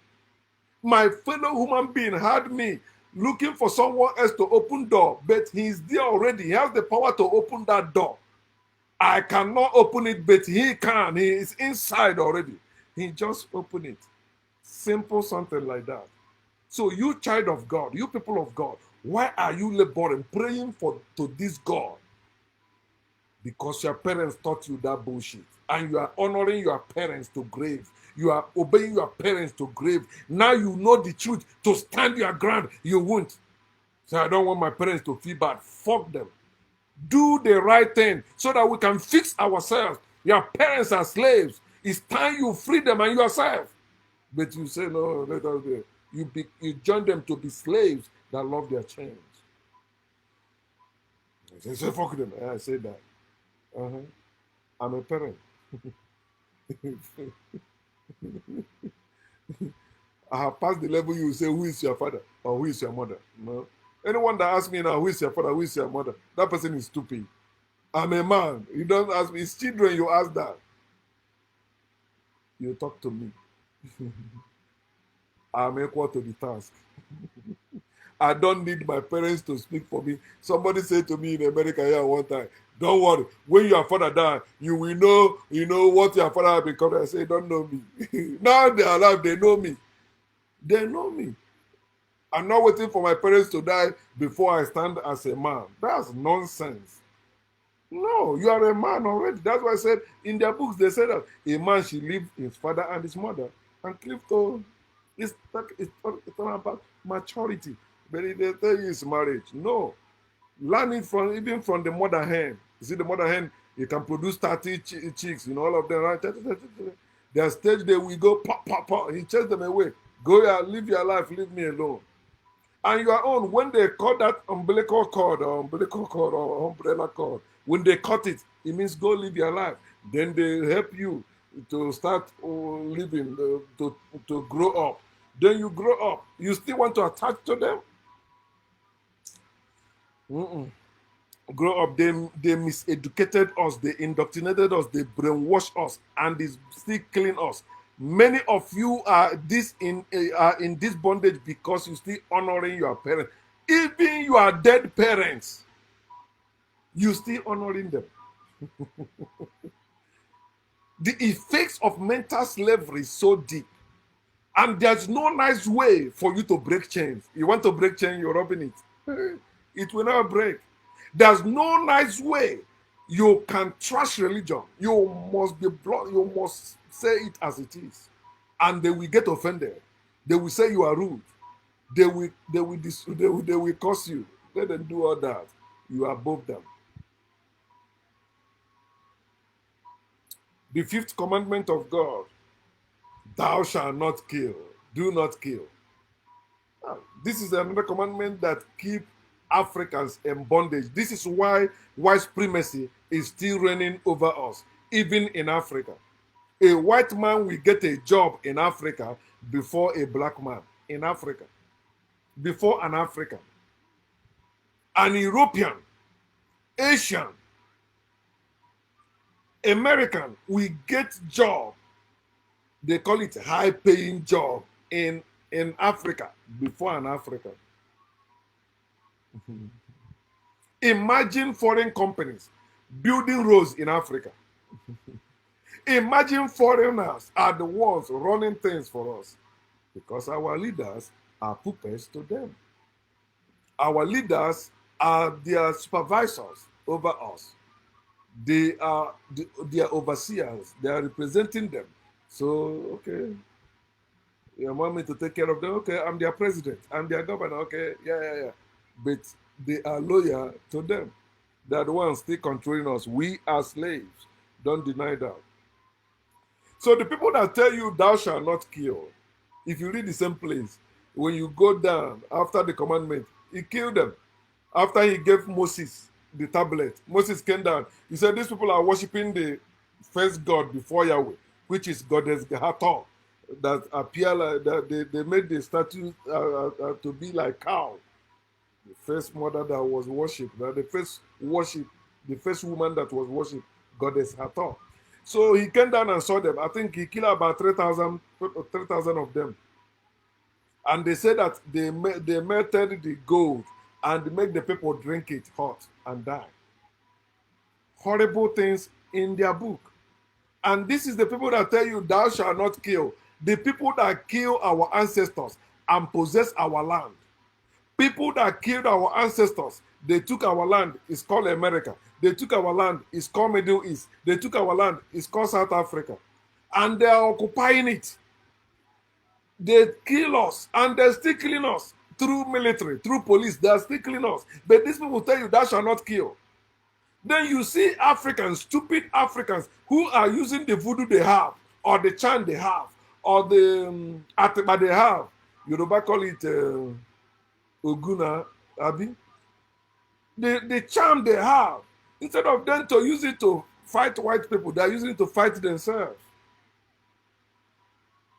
[SPEAKER 1] My fellow human being had me looking for someone else to open door, but he's there already. He has the power to open that door. I cannot open it, but he can. He is inside already. He just opened it. Simple something like that. So you child of God, you people of God, why are you laboring, praying for to this God? Because your parents taught you that bullshit. And you are honoring your parents to grave. You are obeying your parents to grave. Now you know the truth. To stand your ground, you won't. So I don't want my parents to feel bad. Fuck them. Do the right thing so that we can fix ourselves. Your parents are slaves. It's time you free them and yourself. But you say, no, let us do it. You join them to be slaves that love their chains. I say, fuck them. I say that. Uh-huh. I'm a parent. I have passed the level you say, who is your father or who is your mother? No. Anyone that asks me now, who is your father, who is your mother, that person is stupid. I'm a man. You don't ask me. It's children you ask that. You talk to me. I'm equal to the task. I don't need my parents to speak for me. Somebody said to me in America here one time, don't worry, when your father die, you will know what your father has become. I say, don't know me. Now they are alive, they know me. They know me. I'm not waiting for my parents to die before I stand as a man. That's nonsense. No, you are a man already. That's why I said in their books, they said that a man should leave his father and his mother and cleave to. It's not about maturity. But if they tell you it's marriage, no. Learn it even from the mother hen. You see, the mother hen, you can produce 30 chicks, all of them, right? Their stage, they will go pop, pop, pop. He chase them away. Go here, live your life, leave me alone. And your own, when they cut that umbilical cord or umbrella cord, when they cut it, it means go live your life. Then they help you to start living, to grow up. Then you grow up. You still want to attach to them? Mm-mm. Grow up. They miseducated us. They indoctrinated us. They brainwashed us, and they still killing us. Many of you are in this bondage because you still honoring your parents. Even your dead parents, you still honoring them. The effects of mental slavery is so deep. And there's no nice way for you to break chains. You want to break chains, you're rubbing it. It will never break. There's no nice way you can trash religion. You must be blunt. You must say it as it is. And they will get offended. They will say you are rude. They will curse you. Let them do all that. You are above them. The fifth commandment of God, thou shalt not kill. Do not kill. This is another commandment that keep Africans in bondage. This is why white supremacy is still reigning over us, even in Africa. A white man will get a job in Africa before a black man in Africa, before an African. An European, Asian, American will get job. They call it high-paying job in Africa before an African. Imagine foreign companies building roads in Africa. Imagine foreigners are the ones running things for us because our leaders are puppets to them. Our leaders are their supervisors over us. They are their overseers. They are representing them. So, okay, you want me to take care of them? Okay, I'm their president. I'm their governor. Okay, yeah. But they are loyal to them. They are the ones still controlling us. We are slaves. Don't deny that. So the people that tell you thou shalt not kill, if you read the same place, when you go down after the commandment, he killed them. After he gave Moses the tablet, Moses came down. He said, these people are worshiping the first God before Yahweh, which is Goddess Hathor, that appear like that. They made the statue to be like cow. The first mother that was worshipped, that the first worship the first woman that was worshipped goddess Hathor. So he came down and saw them. I think he killed about 3,000 of them. And they said that they melted the gold and make the people drink it hot and die. Horrible things in their book. And this is the people that tell you, thou shalt not kill. The people that kill our ancestors and possess our land. People that killed our ancestors, they took our land, it's called America. They took our land, it's called Middle East. They took our land, it's called South Africa. And they are occupying it. They kill us, and they're still killing us through military, through police. They're still killing us. But these people tell you, thou shalt not kill. Then you see Africans, stupid Africans, who are using the voodoo they have, or the chant they have, or the ateba they have. Yoruba call it Oguna, Abi. The charm they have, instead of them to use it to fight white people, they're using it to fight themselves.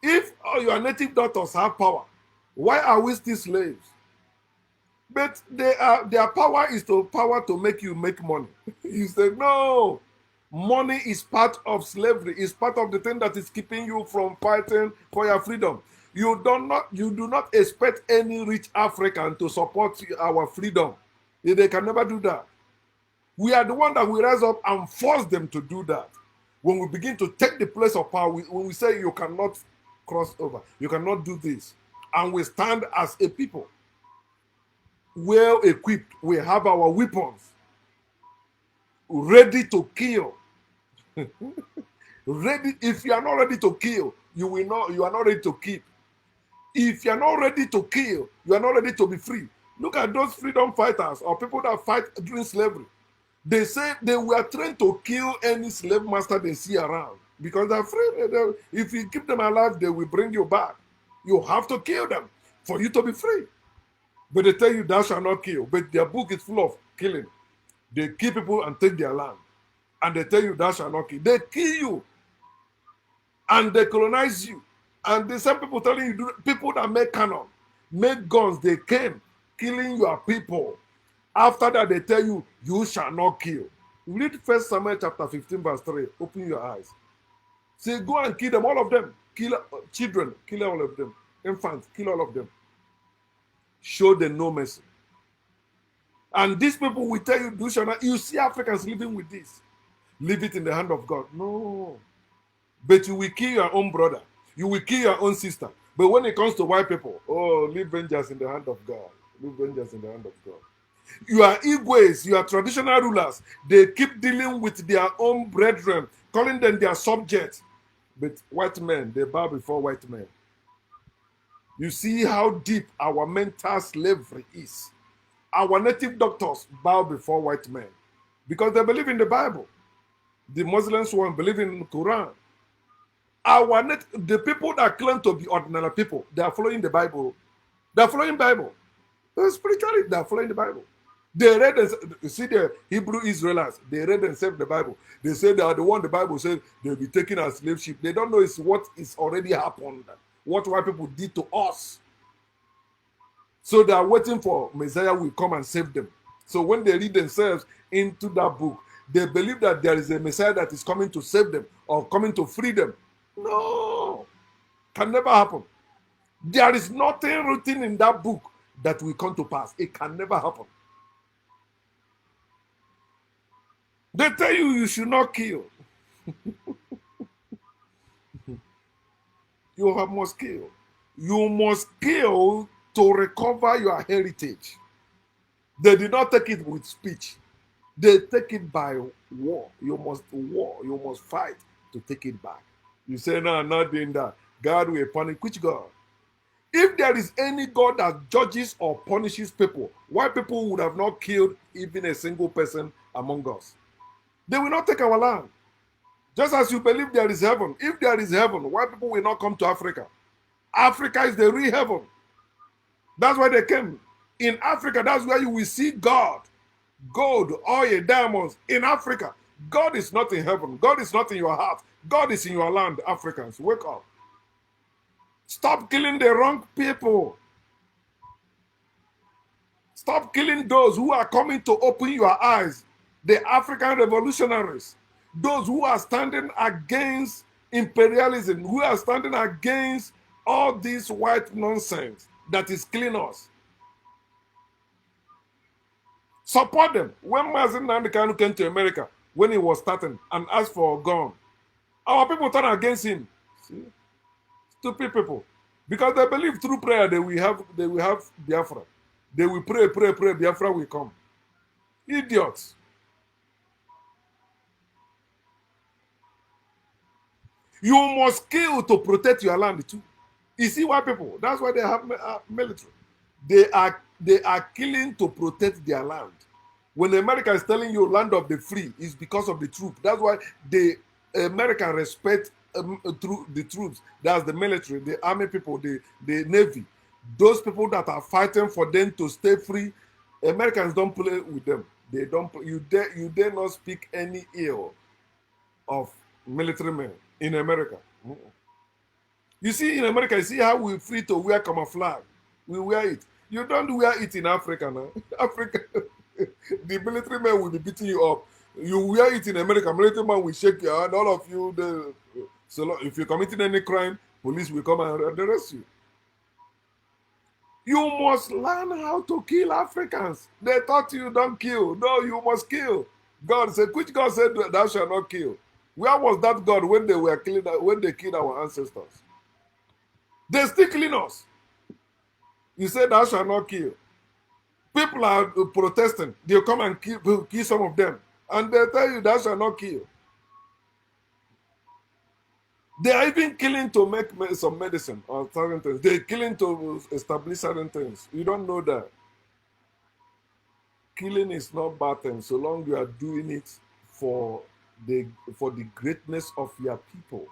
[SPEAKER 1] If your native daughters have power, why are we still slaves? But their power is power to make you make money. You say, no, money is part of slavery, is part of the thing that is keeping you from fighting for your freedom. You do not expect any rich African to support our freedom. They can never do that. We are the one that will rise up and force them to do that. When we begin to take the place of power, when we say you cannot cross over, you cannot do this, and we stand as a people, well equipped, we have our weapons, ready to kill. Ready. If you are not ready to kill, you are not ready to keep. If you are not ready to kill, you are not ready to be free. Look at those freedom fighters or people that fight during slavery. They say they were trained to kill any slave master they see around because they're afraid. If you keep them alive, they will bring you back. You have to kill them for you to be free. But they tell you thou shalt not kill. But their book is full of killing. They kill people and take their land. And they tell you thou shalt not kill. They kill you. And they colonize you. And the same people telling you, people that make cannon, make guns, they came killing your people. After that, they tell you, you shall not kill. Read 1 Samuel chapter 15, verse 3. Open your eyes. Say, go and kill them, all of them. Kill children, kill all of them. Infants, kill all of them. Show them no mercy. And these people will tell you, you shall not. You see Africans living with this. Leave it in the hand of God. No. But you will kill your own brother. You will kill your own sister. But when it comes to white people, oh, leave vengeance in the hand of God. Leave vengeance in the hand of God. Your Igwes, your traditional rulers, they keep dealing with their own brethren, calling them their subjects. But white men, they bow before white men. You see how deep our mental slavery is. Our native doctors bow before white men because they believe in the Bible. The Muslims won't believe in the Quran. The people that claim to be ordinary people, they are following the Bible. They are following the Bible. Spiritually, they are following the Bible. They read and you see the Hebrew Israelites, they read and saved the Bible. They say they are the one the Bible said they'll be taken as slave ship. They don't know it's what is already happened, what white people did to us. So they are waiting for Messiah will come and save them. So when they read themselves into that book, they believe that there is a Messiah that is coming to save them or coming to free them. No, can never happen. There is nothing written in that book that will come to pass. It can never happen. They tell you should not kill. You must kill. You must kill to recover your heritage. They did not take it with speech. They take it by war. You must war. You must fight to take it back. You say, no, I'm not doing that. God will punish. Which God? If there is any God that judges or punishes people, why people would have not killed even a single person among us? They will not take our land. Just as you believe there is heaven. If there is heaven, why people will not come to Africa? Africa is the real heaven. That's why they came. In Africa, that's where you will see God. Gold, oil, diamonds in Africa. God is not in heaven. God is not in your heart. God is in your land, Africans. Wake up. Stop killing the wrong people. Stop killing those who are coming to open your eyes. the African revolutionaries, those who are standing against imperialism, who are standing against all this white nonsense that is killing us. Support them. When Mazi Nnamdi Kanu came to America, when he was starting and asked for a gun, our people turned against him. See? Stupid people. Because they believe through prayer they will have Biafra. They will pray, pray, pray, Biafra will come. Idiots. You must kill to protect your land too. You see why people? That's why they have military. They are killing to protect their land. When America is telling you land of the free, it's because of the troop. That's why the American respect through the troops. That's the military, the army people, the navy. Those people that are fighting for them to stay free, Americans don't play with them. They don't. You dare not speak any ill of military men in America. You see, in America, you see how we're free to wear camouflage. We wear it. You don't wear it in Africa now. Africa, the military man will be beating you up. You wear it in America, military man will shake your hand. All of you, so if you're committing any crime, police will come and arrest you. You must learn how to kill Africans. They taught you don't kill. No, you must kill. God said, which God said thou shalt not kill? Where was that God when they were killing, when they killed our ancestors? They still killing us. You say thou shalt not kill. People are protesting. They'll come and kill some of them. And they tell you thou shalt not kill. They are even killing to make some medicine or certain things. They're killing to establish certain things. You don't know that. Killing is not bad thing so long you are doing it for the greatness of your people.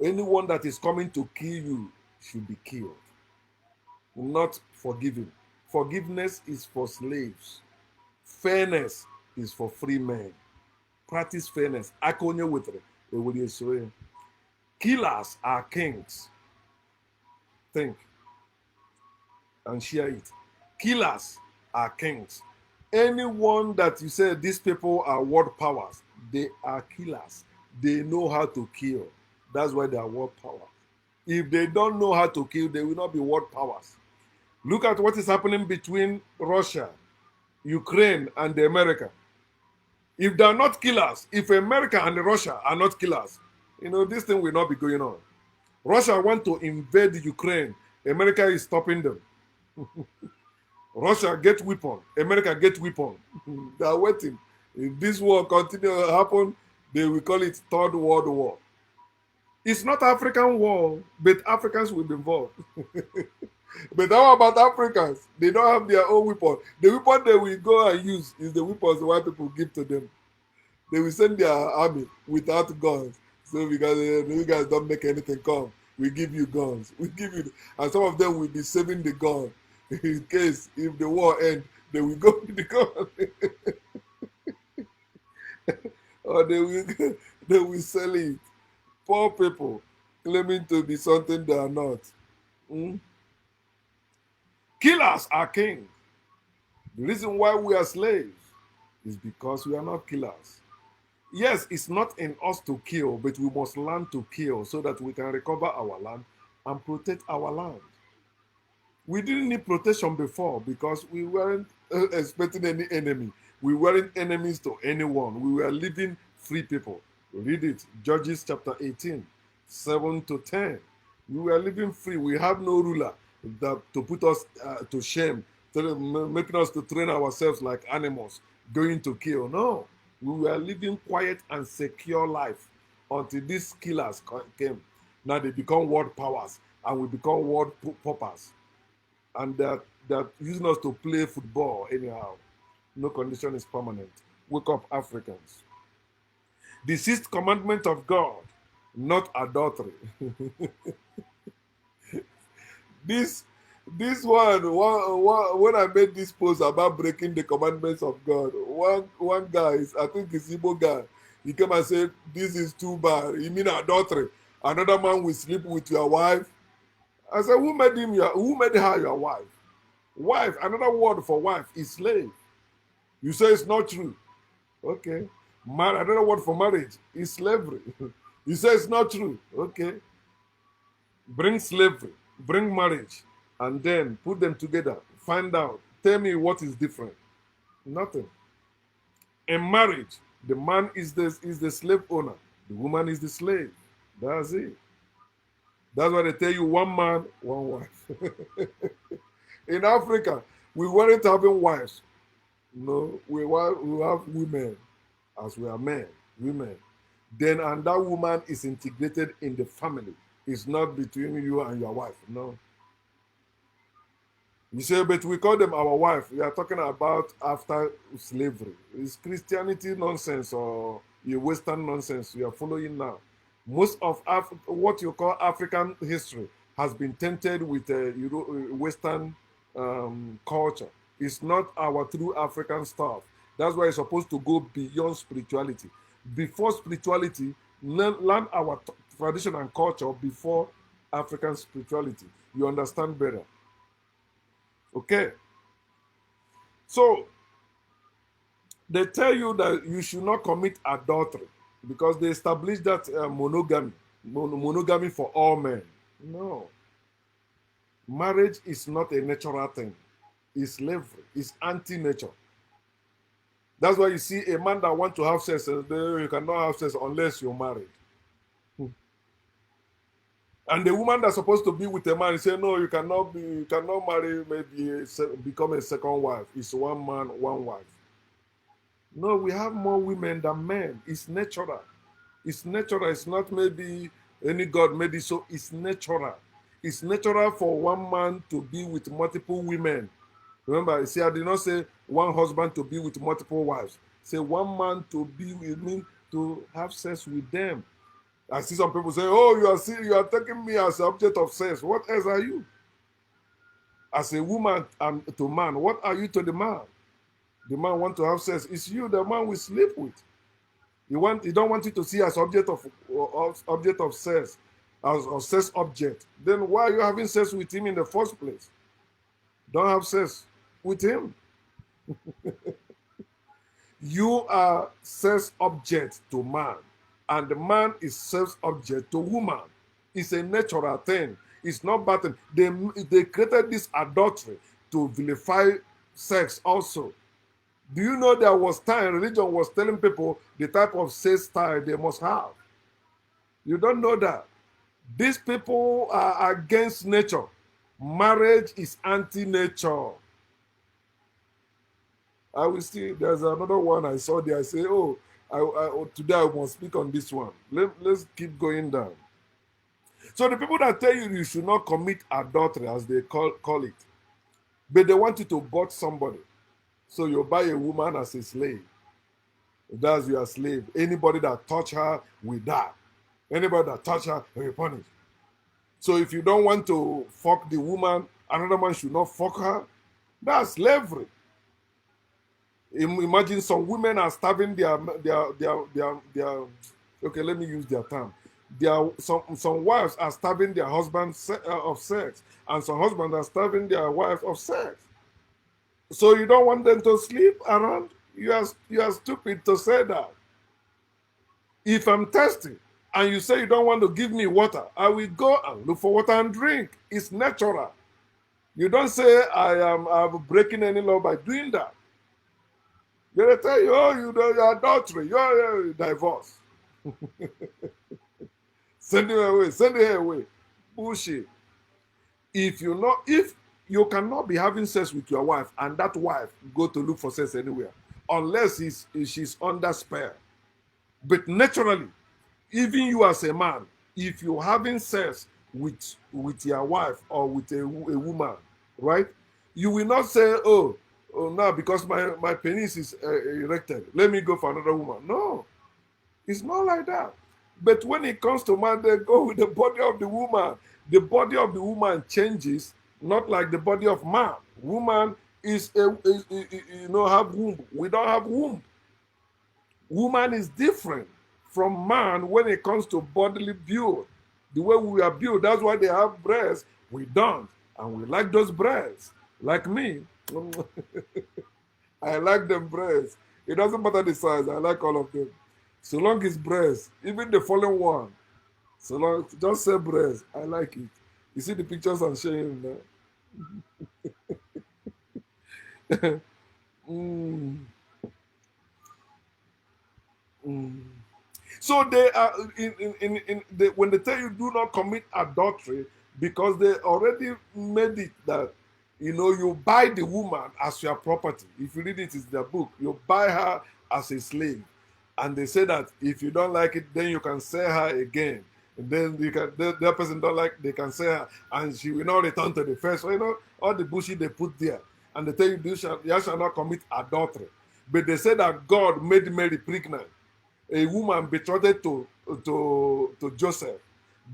[SPEAKER 1] Anyone that is coming to kill you should be killed, not forgiven. Forgiveness is for slaves. Fairness is for free men. Practice fairness. Akonye wetre. Killers are kings. Think and share it. Killers are kings. Anyone that you say these people are world powers, they are killers. They know how to kill. That's why they are world powers. If they don't know how to kill, they will not be world powers. Look at what is happening between Russia, Ukraine, and America. If they are not killers, if America and Russia are not killers, this thing will not be going on. Russia want to invade Ukraine. America is stopping them. Russia get weapon. America get weapon. They are waiting. If this war continue to happen, they will call it Third World War. It's not African war, but Africans will be involved. But how about Africans? They don't have their own weapon. The weapon they will go and use is the weapons the white people give to them. They will send their army without guns. So because you guys don't make anything come, we give you guns. We give you, and some of them will be saving the gun in case if the war ends, they will go with the gun, or they will sell it. Poor people claiming to be something they are not. Killers are kings. The reason why we are slaves is because we are not killers. Yes, it's not in us to kill, but we must learn to kill so that we can recover our land and protect our land. We didn't need protection before because we weren't expecting any enemy. We weren't enemies to anyone. We were living free people. Read it, Judges chapter 18, 7 to 10. We were living free. We have no ruler to put us to shame, making us to train ourselves like animals, going to kill. No, we were living quiet and secure life until these killers came. Now they become world powers and we become world paupers. And they're using us to play football anyhow. No condition is permanent. Wake up, Africans. The sixth commandment of God, not adultery. This one, when I made this post about breaking the commandments of God, one guy, I think it's Igbo guy, he came and said, this is too bad. You mean adultery? Another man will sleep with your wife? I said, who made her your wife? Wife, another word for wife is slave. You say it's not true. Okay. Another word for marriage is slavery. You say it's not true. Okay. Bring slavery, bring marriage, and then put them together. Find out. Tell me what is different. Nothing. In marriage, the man is the slave owner. The woman is the slave. That's it. That's why they tell you one man, one wife. In Africa, we weren't having wives. No, we have women as we are men, women. Then and that woman is integrated in the family. It's not between you and your wife. No. You say, but we call them our wife. We are talking about after slavery. Is Christianity nonsense or your Western nonsense you are following now? Most of what you call African history has been tainted with Western culture. It's not our true African stuff. That's why it's supposed to go beyond spirituality. Before spirituality, learn our tradition and culture before African spirituality. You understand better. Okay. So they tell you that you should not commit adultery because they established that monogamy for all men. No. Marriage is not a natural thing. It's slavery. It's anti-nature. That's why you see a man that wants to have sex, you cannot have sex unless you're married. And the woman that's supposed to be with a man, say, no, you cannot marry, maybe become a second wife. It's one man, one wife. No, we have more women than men. It's natural. It's natural. It's not maybe any God made it so. It's natural. It's natural for one man to be with multiple women. Remember, see, I did not say one husband to be with multiple wives. Say one man to be with me, to have sex with them. I see some people say, oh, you are taking me as an object of sex. What else are you? As a woman and to man, what are you to the man? The man want to have sex. It's you, the man we sleep with. He don't want you to see as object of sex, as a sex object. Then why are you having sex with him in the first place? Don't have sex with him. You are sex object to man, and the man is sex object to woman. It's a natural thing. It's not bad thing. They created this adultery to vilify sex also. Do you know there was time religion was telling people the type of sex style they must have? You don't know that. These people are against nature. Marriage is anti-nature. I will see. There's another one I saw there. I say, oh, today I must speak on this one. Let's keep going down. So the people that tell you you should not commit adultery, as they call it, but they want you to bought somebody. So you buy a woman as a slave. That's your slave. Anybody that touch her will die. Anybody that touch her will be punished. So if you don't want to fuck the woman, another man should not fuck her. That's slavery. Imagine some women are starving their okay, let me use their term. Some wives are starving their husbands of sex, and some husbands are starving their wives of sex. So you don't want them to sleep around? You are stupid to say that. If I'm thirsty and you say you don't want to give me water, I will go and look for water and drink. It's natural. You don't say I'm breaking any law by doing that. They tell you, oh, you're adultery, you're divorce. Send him away, send her away. Bullshit. If you cannot be having sex with your wife and that wife go to look for sex anywhere, unless she's under spell. But naturally, even you as a man, if you're having sex with your wife or with a woman, right? You will not say, oh now because my penis is erected, let me go for another woman. No, it's not like that. But when it comes to man, they go with the body of the woman. The body of the woman changes, not like the body of man. Woman is have womb. We don't have womb. Woman is different from man when it comes to bodily build. The way we are built, that's why they have breasts. We don't, and we like those breasts. Like me, I like them breasts. It doesn't matter the size. I like all of them. So long it's breast, even the fallen one. So long, just say breast. I like it. You see the pictures I'm showing now. Mm, mm. So they are when they tell you do not commit adultery, because they already made it that you buy the woman as your property. If you read it, it's their book. You buy her as a slave, and they say that if you don't like it, then you can sell her again. And then you can the person don't like, they can sell her, and she will not return to the first. So, all the bullshit they put there, and they tell you you shall not commit adultery. But they say that God made Mary pregnant, a woman betrothed to Joseph.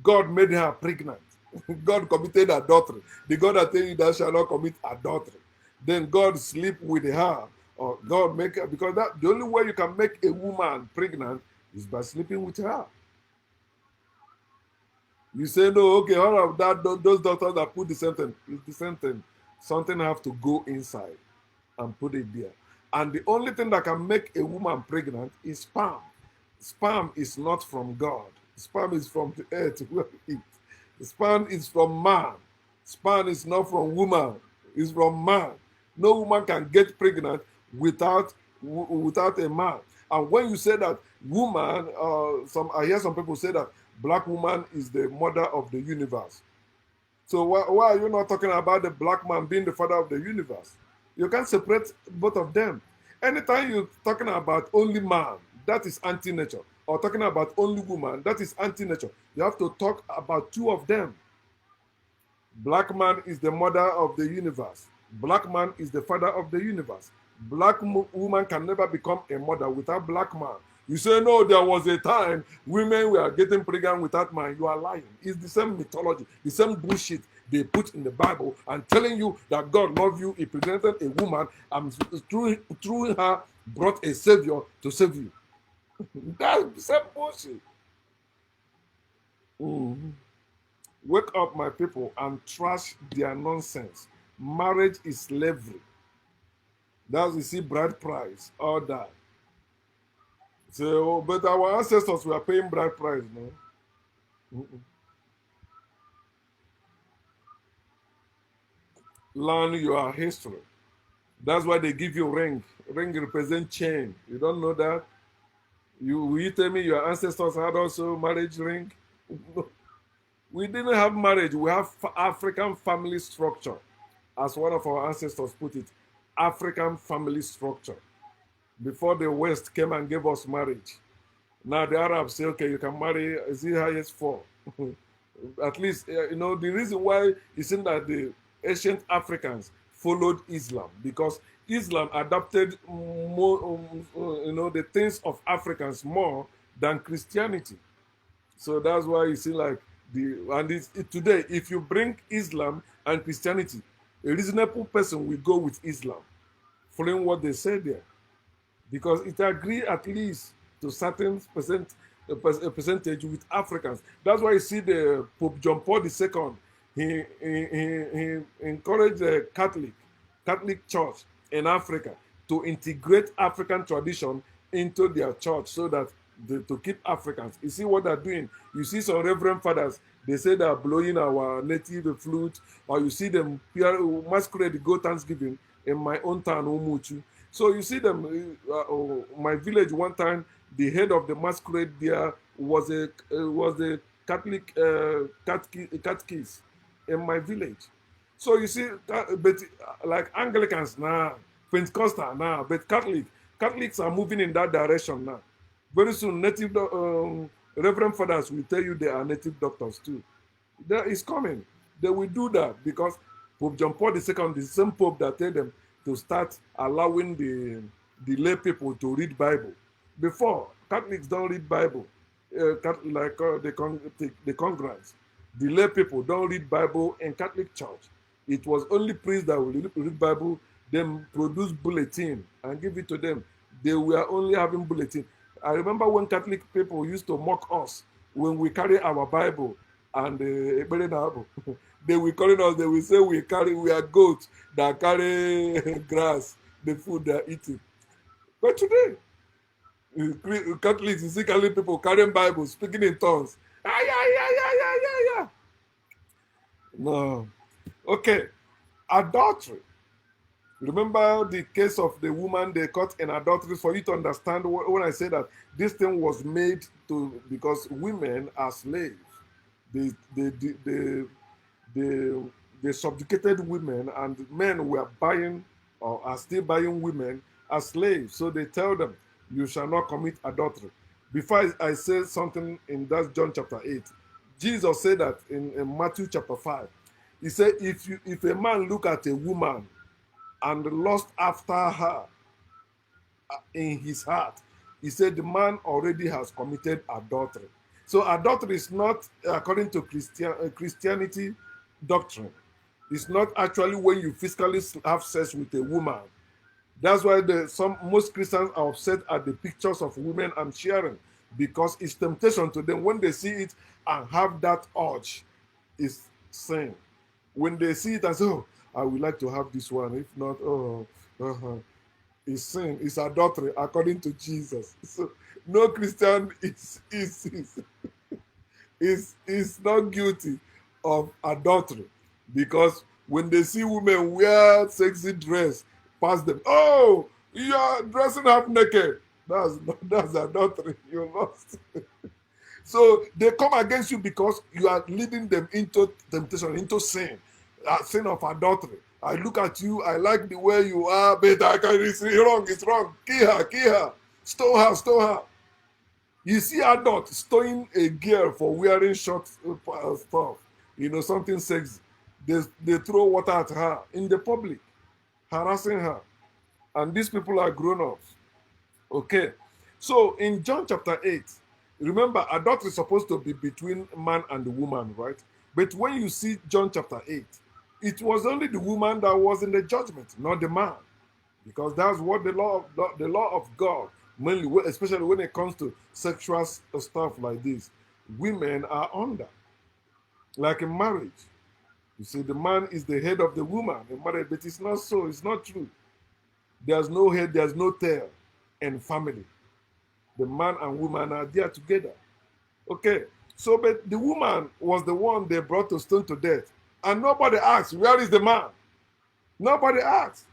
[SPEAKER 1] God made her pregnant. God committed adultery. The God that tell you that shall not commit adultery. Then God sleep with her, or God make her, because that the only way you can make a woman pregnant is by sleeping with her. You say no, okay, all of that, those doctors that put the same thing, it's the same thing. Something have to go inside and put it there. And the only thing that can make a woman pregnant is sperm. Sperm is not from God. Sperm is from the earth where we eat. Sperm is from man. Sperm is not from woman. It's from man. No woman can get pregnant without a man. And when you say that woman, I hear some people say that black woman is the mother of the universe. So why are you not talking about the black man being the father of the universe? You can't separate both of them. Anytime you're talking about only man, that is anti-nature. Or talking about only woman, that is anti-nature. You have to talk about two of them. Black man is the mother of the universe. Black man is the father of the universe. Black woman can never become a mother without black man. You say, no, there was a time women were getting pregnant without man. You are lying. It's the same mythology, the same bullshit they put in the Bible and telling you that God loved you. He presented a woman and through her brought a savior to save you. That's the same bullshit. Mhm. Wake up, my people, and trash their nonsense. Marriage is slavery. That's, you see, bride price, all that. So, but our ancestors were paying bride price, no? Mm-mm. Learn your history. That's why they give you ring. Ring represent chain. You don't know that? Will you tell me your ancestors had also marriage ring? We didn't have marriage. We have African family structure, as one of our ancestors put it. African family structure. Before the West came and gave us marriage. Now the Arabs say, okay, you can marry as the highest four. At least, the reason why it seems that the ancient Africans followed Islam, because Islam adopted more, the things of Africans more than Christianity. So that's why you see, like, today, if you bring Islam and Christianity, a reasonable person will go with Islam, following what they say there, because it agrees at least to certain a percentage with Africans. That's why you see the Pope John Paul II. He encouraged the Catholic Church in Africa to integrate African tradition into their church, so that to keep Africans. You see what they're doing. You see some Reverend Fathers. They say they're blowing our native flute, or you see them masquerade go Thanksgiving in my own town, Umuchu. So you see them. My village one time, the head of the masquerade there was a Catholic catechist in my village. So you see, but like Anglicans now, Pentecostal now, but Catholics are moving in that direction now. Very soon, native Reverend Fathers will tell you they are native doctors too. That is coming. They will do that because Pope John Paul II, the same Pope that tell them to start allowing the lay people to read Bible. Before, Catholics don't read Bible, the congregants. The lay people don't read Bible in Catholic Church. It was only priests that will read Bible, then produce bulletin and give it to them. They were only having bulletin. I remember when Catholic people used to mock us when we carry our Bible and they will calling us, they will say we are goats that carry grass, the food they're eating. But today, Catholics, you see Catholic people carrying Bibles, speaking in tongues. Ah, yeah, yeah, yeah, yeah, yeah, yeah. No. Okay. Adultery. Remember the case of the woman they caught in adultery. For you to understand when I say that this thing was made to because women are slaves. They they they they, they, they subjugated women, and men were buying or are still buying women as slaves. So they tell them, "You shall not commit adultery." Before I say something in that John chapter 8, Jesus said that in Matthew chapter 5. He said, if a man look at a woman and lust after her in his heart, he said the man already has committed adultery. So adultery is not according to Christianity doctrine. It's not actually when you physically have sex with a woman. That's why most Christians are upset at the pictures of women I'm sharing, because it's temptation to them. When they see it and have that urge, it's sin. When they see it and say, "Oh, I would like to have this one. If not, oh, uh-huh," it's sin. It's adultery according to Jesus. So no Christian is not guilty of adultery, because when they see women wear sexy dress past them, oh, you are dressing half naked. That's adultery. You lost. So they come against you because you are leading them into temptation, into sin, sin of adultery. I look at you, I like the way you are, but I can, it's wrong, it's wrong. Kill her, stow her, stow her. You see adults stowing a girl for wearing short stuff, something sexy. They throw water at her in the public, harassing her. And these people are grown ups. Okay. So in John chapter 8, remember, adultery is supposed to be between man and the woman, right? But when you see John chapter 8, it was only the woman that was in the judgment, not the man. Because that's what the law of God, mainly, especially when it comes to sexual stuff like this, women are under. Like in marriage, you see, the man is the head of the woman in marriage, but it's not so. It's not true. There's no head, there's no tail in family. The man and woman are there together. Okay, so but the woman was the one they brought to stone to death, and nobody asked, where is the man? Nobody asked.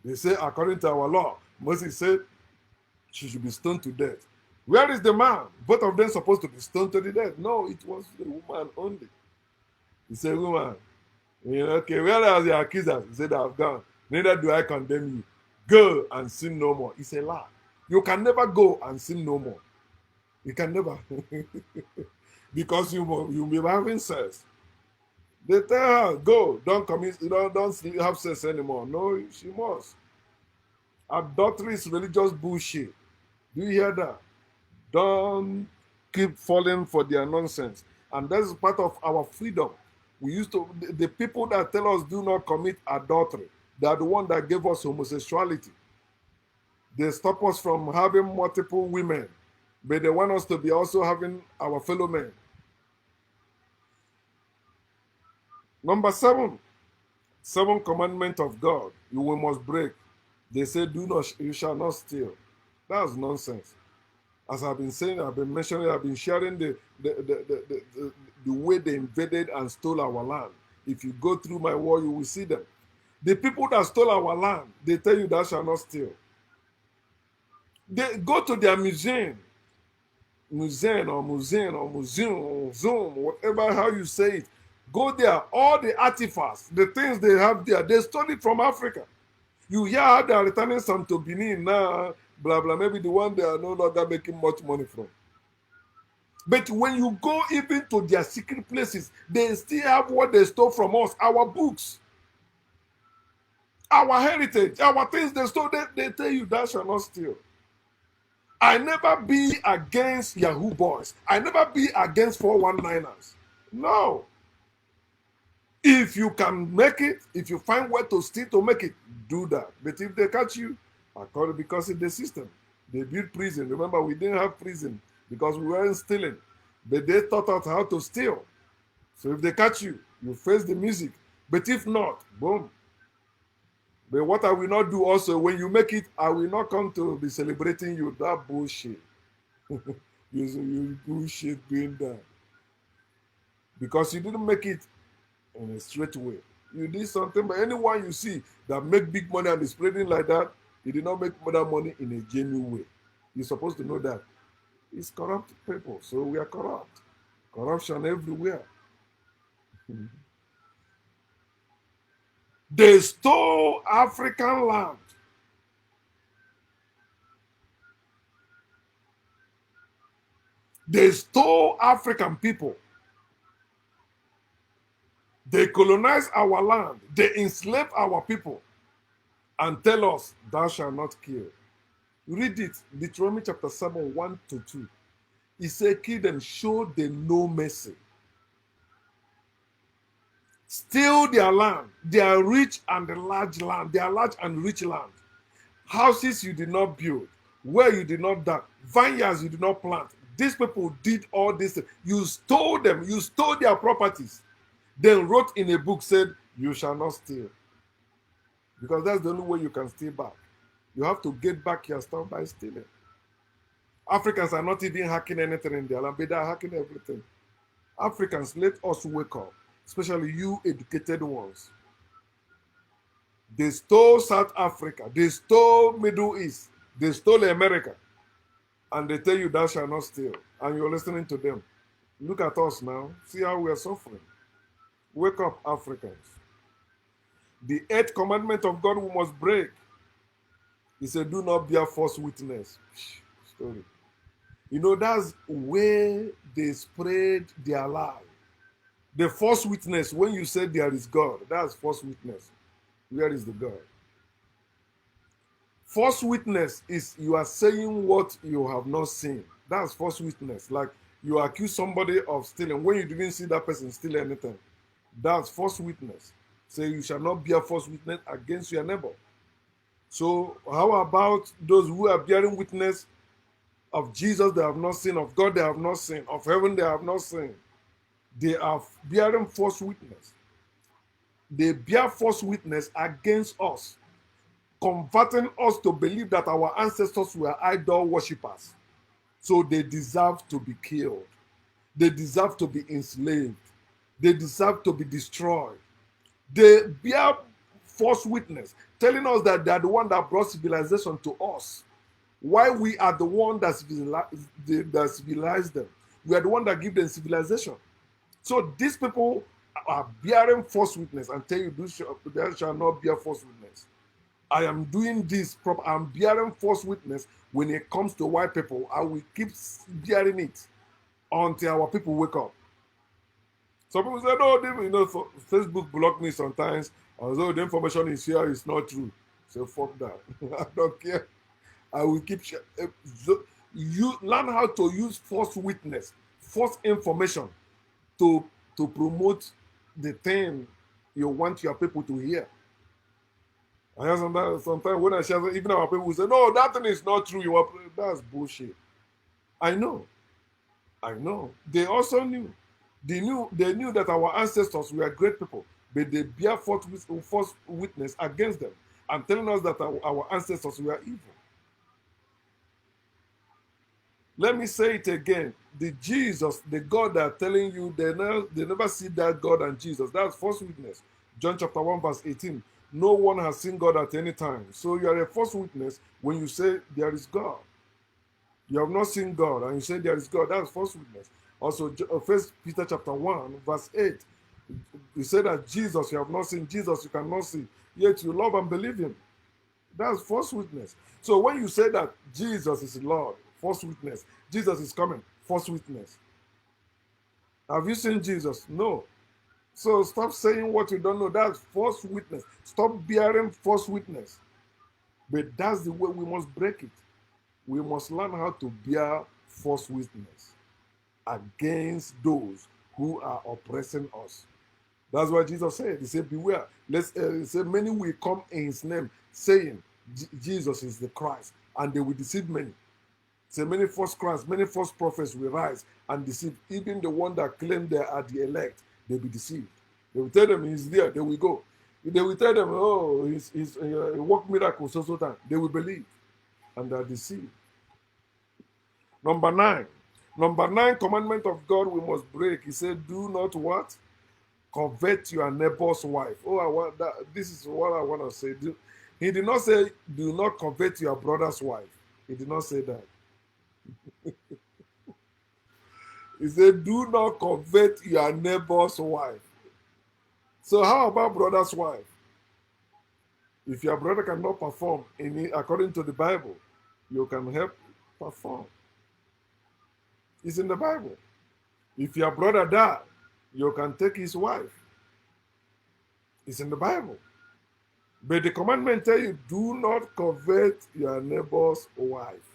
[SPEAKER 1] They say, according to our law, Moses said she should be stoned to death. Where is the man? Both of them supposed to be stoned to the death. No, it was the woman only. He said, woman, okay, where are the accusers? He said, I've gone. Neither do I condemn you. Go and sin no more. It's a lie. You can never go and sin no more. You can never. Because you may be having sex. They tell her, go, don't commit, don't have sex anymore. No, she must. Adultery is religious bullshit. Do you hear that? Don't keep falling for their nonsense. And that's part of our freedom. We used to, the people that tell us do not commit adultery, they are the one that gave us homosexuality. They stop us from having multiple women, but they want us to be also having our fellow men. Number 7, 7 commandment of God, you must break. They say, you shall not steal. That's nonsense. As I've been saying, I've been mentioning, I've been sharing the way they invaded and stole our land. If you go through my wall, you will see them. The people that stole our land, they tell you thou shalt not steal. They go to their museum, whatever how you say it. Go there, all the artifacts, the things they have there, they stole it from Africa. You hear how they are returning some to Benin now, blah, blah, maybe the one they are no longer making much money from. But when you go even to their secret places, they still have what they stole from us, our books, our heritage, our things they stole. They tell you thou shalt not steal. I never be against Yahoo boys. I never be against 419ers. No. If you can make it, if you find where to steal to make it, do that. But if they catch you, because it's the system. They built prison. Remember, we didn't have prison because we weren't stealing. But they taught us how to steal. So if they catch you, you face the music. But if not, boom. But what I will not do also, when you make it, I will not come to be celebrating you. That bullshit. You bullshit doing that. Because you didn't make it in a straight way. You did something, but anyone you see that make big money and is spreading like that, he did not make that money in a genuine way. You're supposed to know that. It's corrupt people, so we are corrupt. Corruption everywhere. They stole African land. They stole African people. They colonized our land. They enslaved our people and tell us, thou shalt not kill. Read it, Deuteronomy chapter 7, 1 to 2. He said, kill them, show them no mercy. Steal their land, their rich and large land, their large and rich land. Houses you did not build, where you did not dig, vineyards you did not plant. These people did all this. You stole them, you stole their properties. Then wrote in a book, said, you shall not steal. Because that's the only way you can steal back. You have to get back your stuff by stealing. Africans are not even hacking anything in their land, but they are hacking everything. Africans, let us wake up, especially you educated ones. They stole South Africa, they stole Middle East, they stole America, and they tell you thou shalt not steal, and you're listening to them. Look at us now, see how we are suffering. Wake up, Africans. The 8th commandment of God we must break. He said, do not bear false witness. Story. You know, that's where they spread their lie. The false witness, when you say there is God, that's false witness. Where is the God? False witness is you are saying what you have not seen. That's false witness. Like you accuse somebody of stealing when you didn't see that person steal anything. That's false witness. Say you shall not bear false witness against your neighbor. So how about those who are bearing witness of Jesus they have not seen, of God they have not seen, of heaven they have not seen? They are bearing false witness. They bear false witness against us, converting us to believe that our ancestors were idol worshippers. So they deserve to be killed. They deserve to be enslaved. They deserve to be destroyed. They bear false witness, telling us that they are the one that brought civilization to us. Why we are the one that civilized them. We are the one that give them civilization. So these people are bearing false witness and tell you, there shall not bear false witness. I am doing this proper. I'm bearing false witness when it comes to white people. I will keep bearing it until our people wake up. Some people say, no, Facebook block me sometimes. Although the information is here is not true. So fuck that. I don't care. I will keep you learn how to use false witness, false information to promote the thing you want your people to hear. I hear sometimes when I share, even our people will say, no, that thing is not true. That's bullshit. I know. They also knew. They knew that our ancestors were great people, but they bear false witness against them and telling us that our ancestors were evil. Let me say it again. The Jesus, the God that are telling you, they never see that God and Jesus. That's false witness. John chapter 1 verse 18. No one has seen God at any time. So you are a false witness when you say there is God. You have not seen God and you say there is God. That's false witness. Also, 1 Peter chapter 1 verse 8. You say that Jesus, you have not seen. Jesus, you cannot see. Yet you love and believe him. That's false witness. So when you say that Jesus is Lord, false witness. Jesus is coming, false witness. Have you seen Jesus? No. So stop saying what you don't know. That's false witness. Stop bearing false witness. But that's the way we must break it. We must learn how to bear false witness against those who are oppressing us. That's what Jesus said. He said, beware. He said, many will come in his name, saying, Jesus is the Christ, and they will deceive many. So many false Christs, many false prophets will rise and deceive. Even the one that claim they are the elect, they'll be deceived. They will tell them he's there, they will go. They will tell them, oh, he's he worked miracles so time. They will believe and they are deceived. Number nine. Number nine commandment of God we must break. He said, do not what? Covet your neighbor's wife. Oh, I want that. This is what I want to say. He did not say, do not covet your brother's wife. He did not say that. He said, do not covet your neighbor's wife. So how about brother's wife? If your brother cannot perform according to the Bible, you can help perform. It's in the Bible. If your brother died, you can take his wife. It's in the Bible. But the commandment tell you, do not covet your neighbor's wife.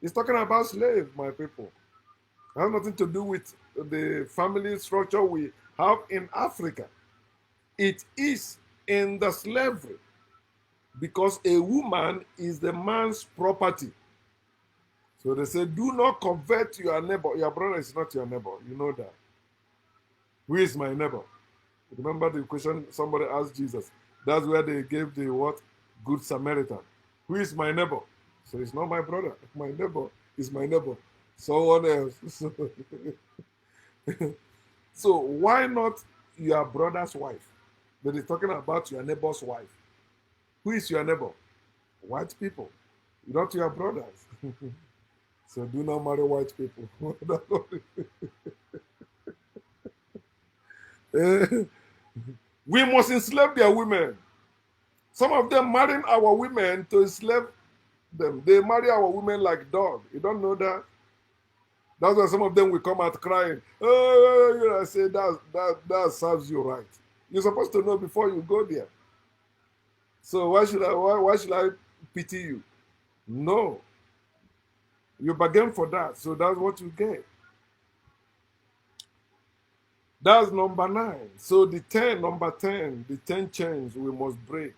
[SPEAKER 1] It's talking about slaves, my people. It has nothing to do with the family structure we have in Africa. It is in the slavery because a woman is the man's property. So they say, do not covet your neighbor. Your brother is not your neighbor. You know that. Who is my neighbor? Remember the question somebody asked Jesus. That's where they gave the what? Good Samaritan. Who is my neighbor? So it's not my brother. My neighbor is my neighbor. Someone else. So why not your brother's wife? But he's talking about your neighbor's wife. Who is your neighbor? White people. Not your brothers. So do not marry white people. We must enslave their women. Some of them marrying our women to enslave them. They marry our women like dogs. You don't know that? That's why some of them will come out crying. Oh, I say that serves you right. You're supposed to know before you go there. So why should I pity you? No. You bargain for that, so that's what you get. That's number 9. So number 10, the 10 chains we must break.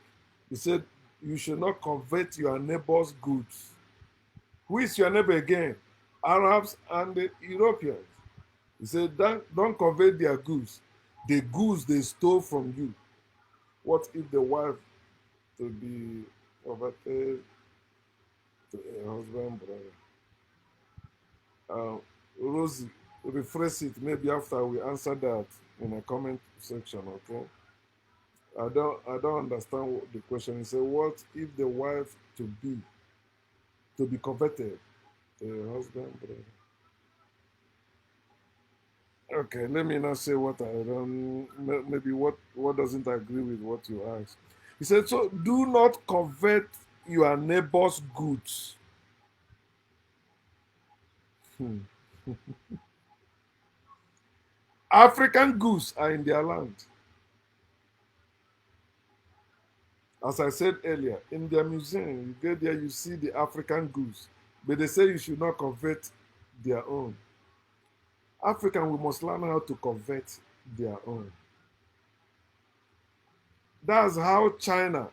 [SPEAKER 1] He said, you should not covet your neighbor's goods. Who is your neighbor again? Arabs and the Europeans. He said, don't covet their goods. The goods they stole from you. What if the wife to be coveted to a husband, brother? Rosie, rephrase it maybe after we answer that in a comment section, okay? I don't understand what the question is. What if the wife to be coveted to a husband, brother? Okay, let me not say what I don't, maybe what doesn't agree with what you asked. He said, so do not covet your neighbor's goods. Hmm. African goods are in their land. As I said earlier, in their museum, you get there, you see the African goods, but they say you should not covet their own. African, we must learn how to covet their own. That's how China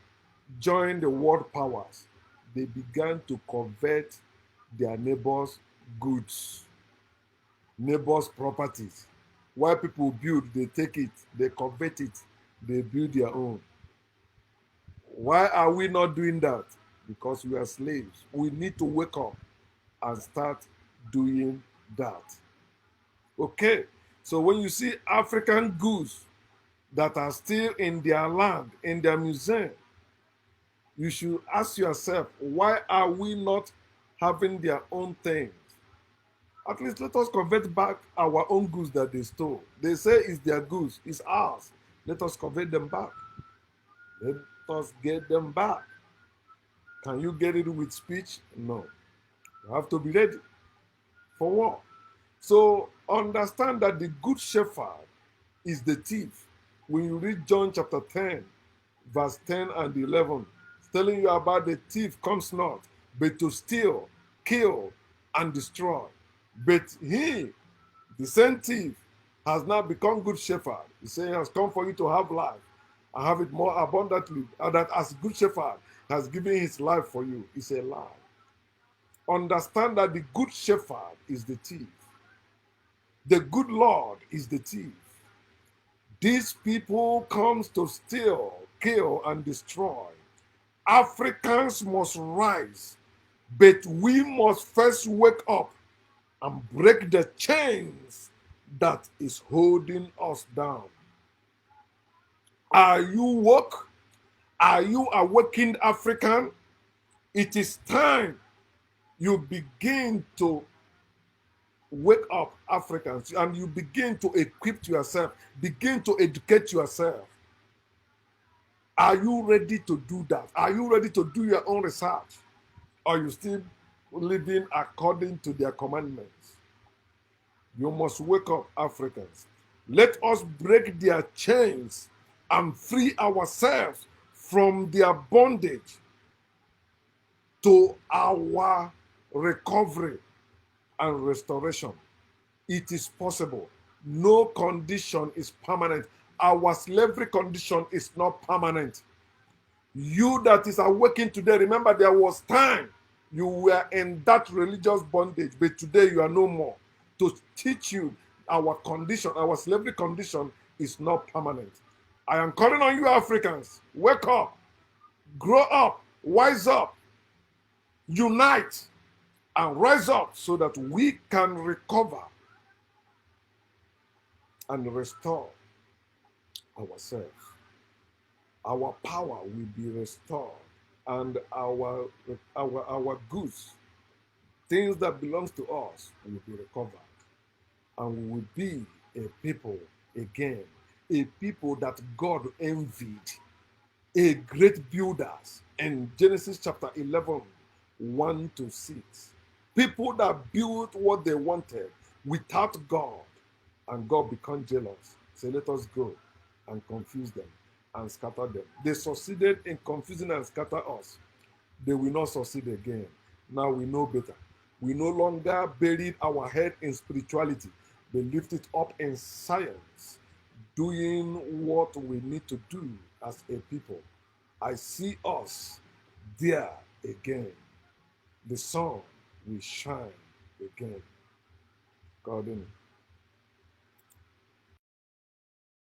[SPEAKER 1] joined the world powers. They began to covet their neighbors' goods, neighbors' properties. While people build, they take it, they covet it, they build their own. Why are we not doing that? Because we are slaves. We need to wake up and start doing that. Okay, so when you see African goods that are still in their land, in their museum, you should ask yourself, why are we not having their own things? At least let us convert back our own goods that they stole. They say it's their goods, it's ours. Let us convert them back. Let us get them back. Can you get it with speech? No. You have to be ready. For what? So understand that the good shepherd is the thief. When you read John chapter 10, verse 10 and 11, it's telling you about the thief comes not, but to steal, kill, and destroy. But he, the same thief, has now become good shepherd. He says he has come for you to have life and have it more abundantly. And that as good shepherd has given his life for you. It's a lie. Understand that the good shepherd is the thief. The good Lord is the thief. These people comes to steal, kill, and destroy. Africans must rise, but we must first wake up and break the chains that is holding us down. Are you woke? Are you awakened African? It is time you begin to wake up Africans and you begin to equip yourself, begin to educate yourself. Are you ready to do that? Are you ready to do your own research? Or are you still living according to their commandments? You must wake up, Africans. Let us break their chains and free ourselves from their bondage to our recovery and restoration. It is possible. No condition is permanent. Our slavery condition is not permanent. You that is awakened today, remember there was time you were in that religious bondage, but today you are no more. To teach you our condition, our slavery condition is not permanent. I am calling on you, Africans. Wake up, grow up, wise up, unite, and rise up so that we can recover and restore ourselves. Our power will be restored, and our goods, things that belongs to us, will be recovered, and we will be a people again, a people that God envied, a great builders in Genesis chapter 11, 1 to 6. People that built what they wanted without God, and God became jealous. Say, let us go and confuse them and scatter them. They succeeded in confusing and scatter us. They will not succeed again. Now we know better. We no longer bury our head in spirituality, but lift it up in science, doing what we need to do as a people. I see us there again. The sun will shine again. God in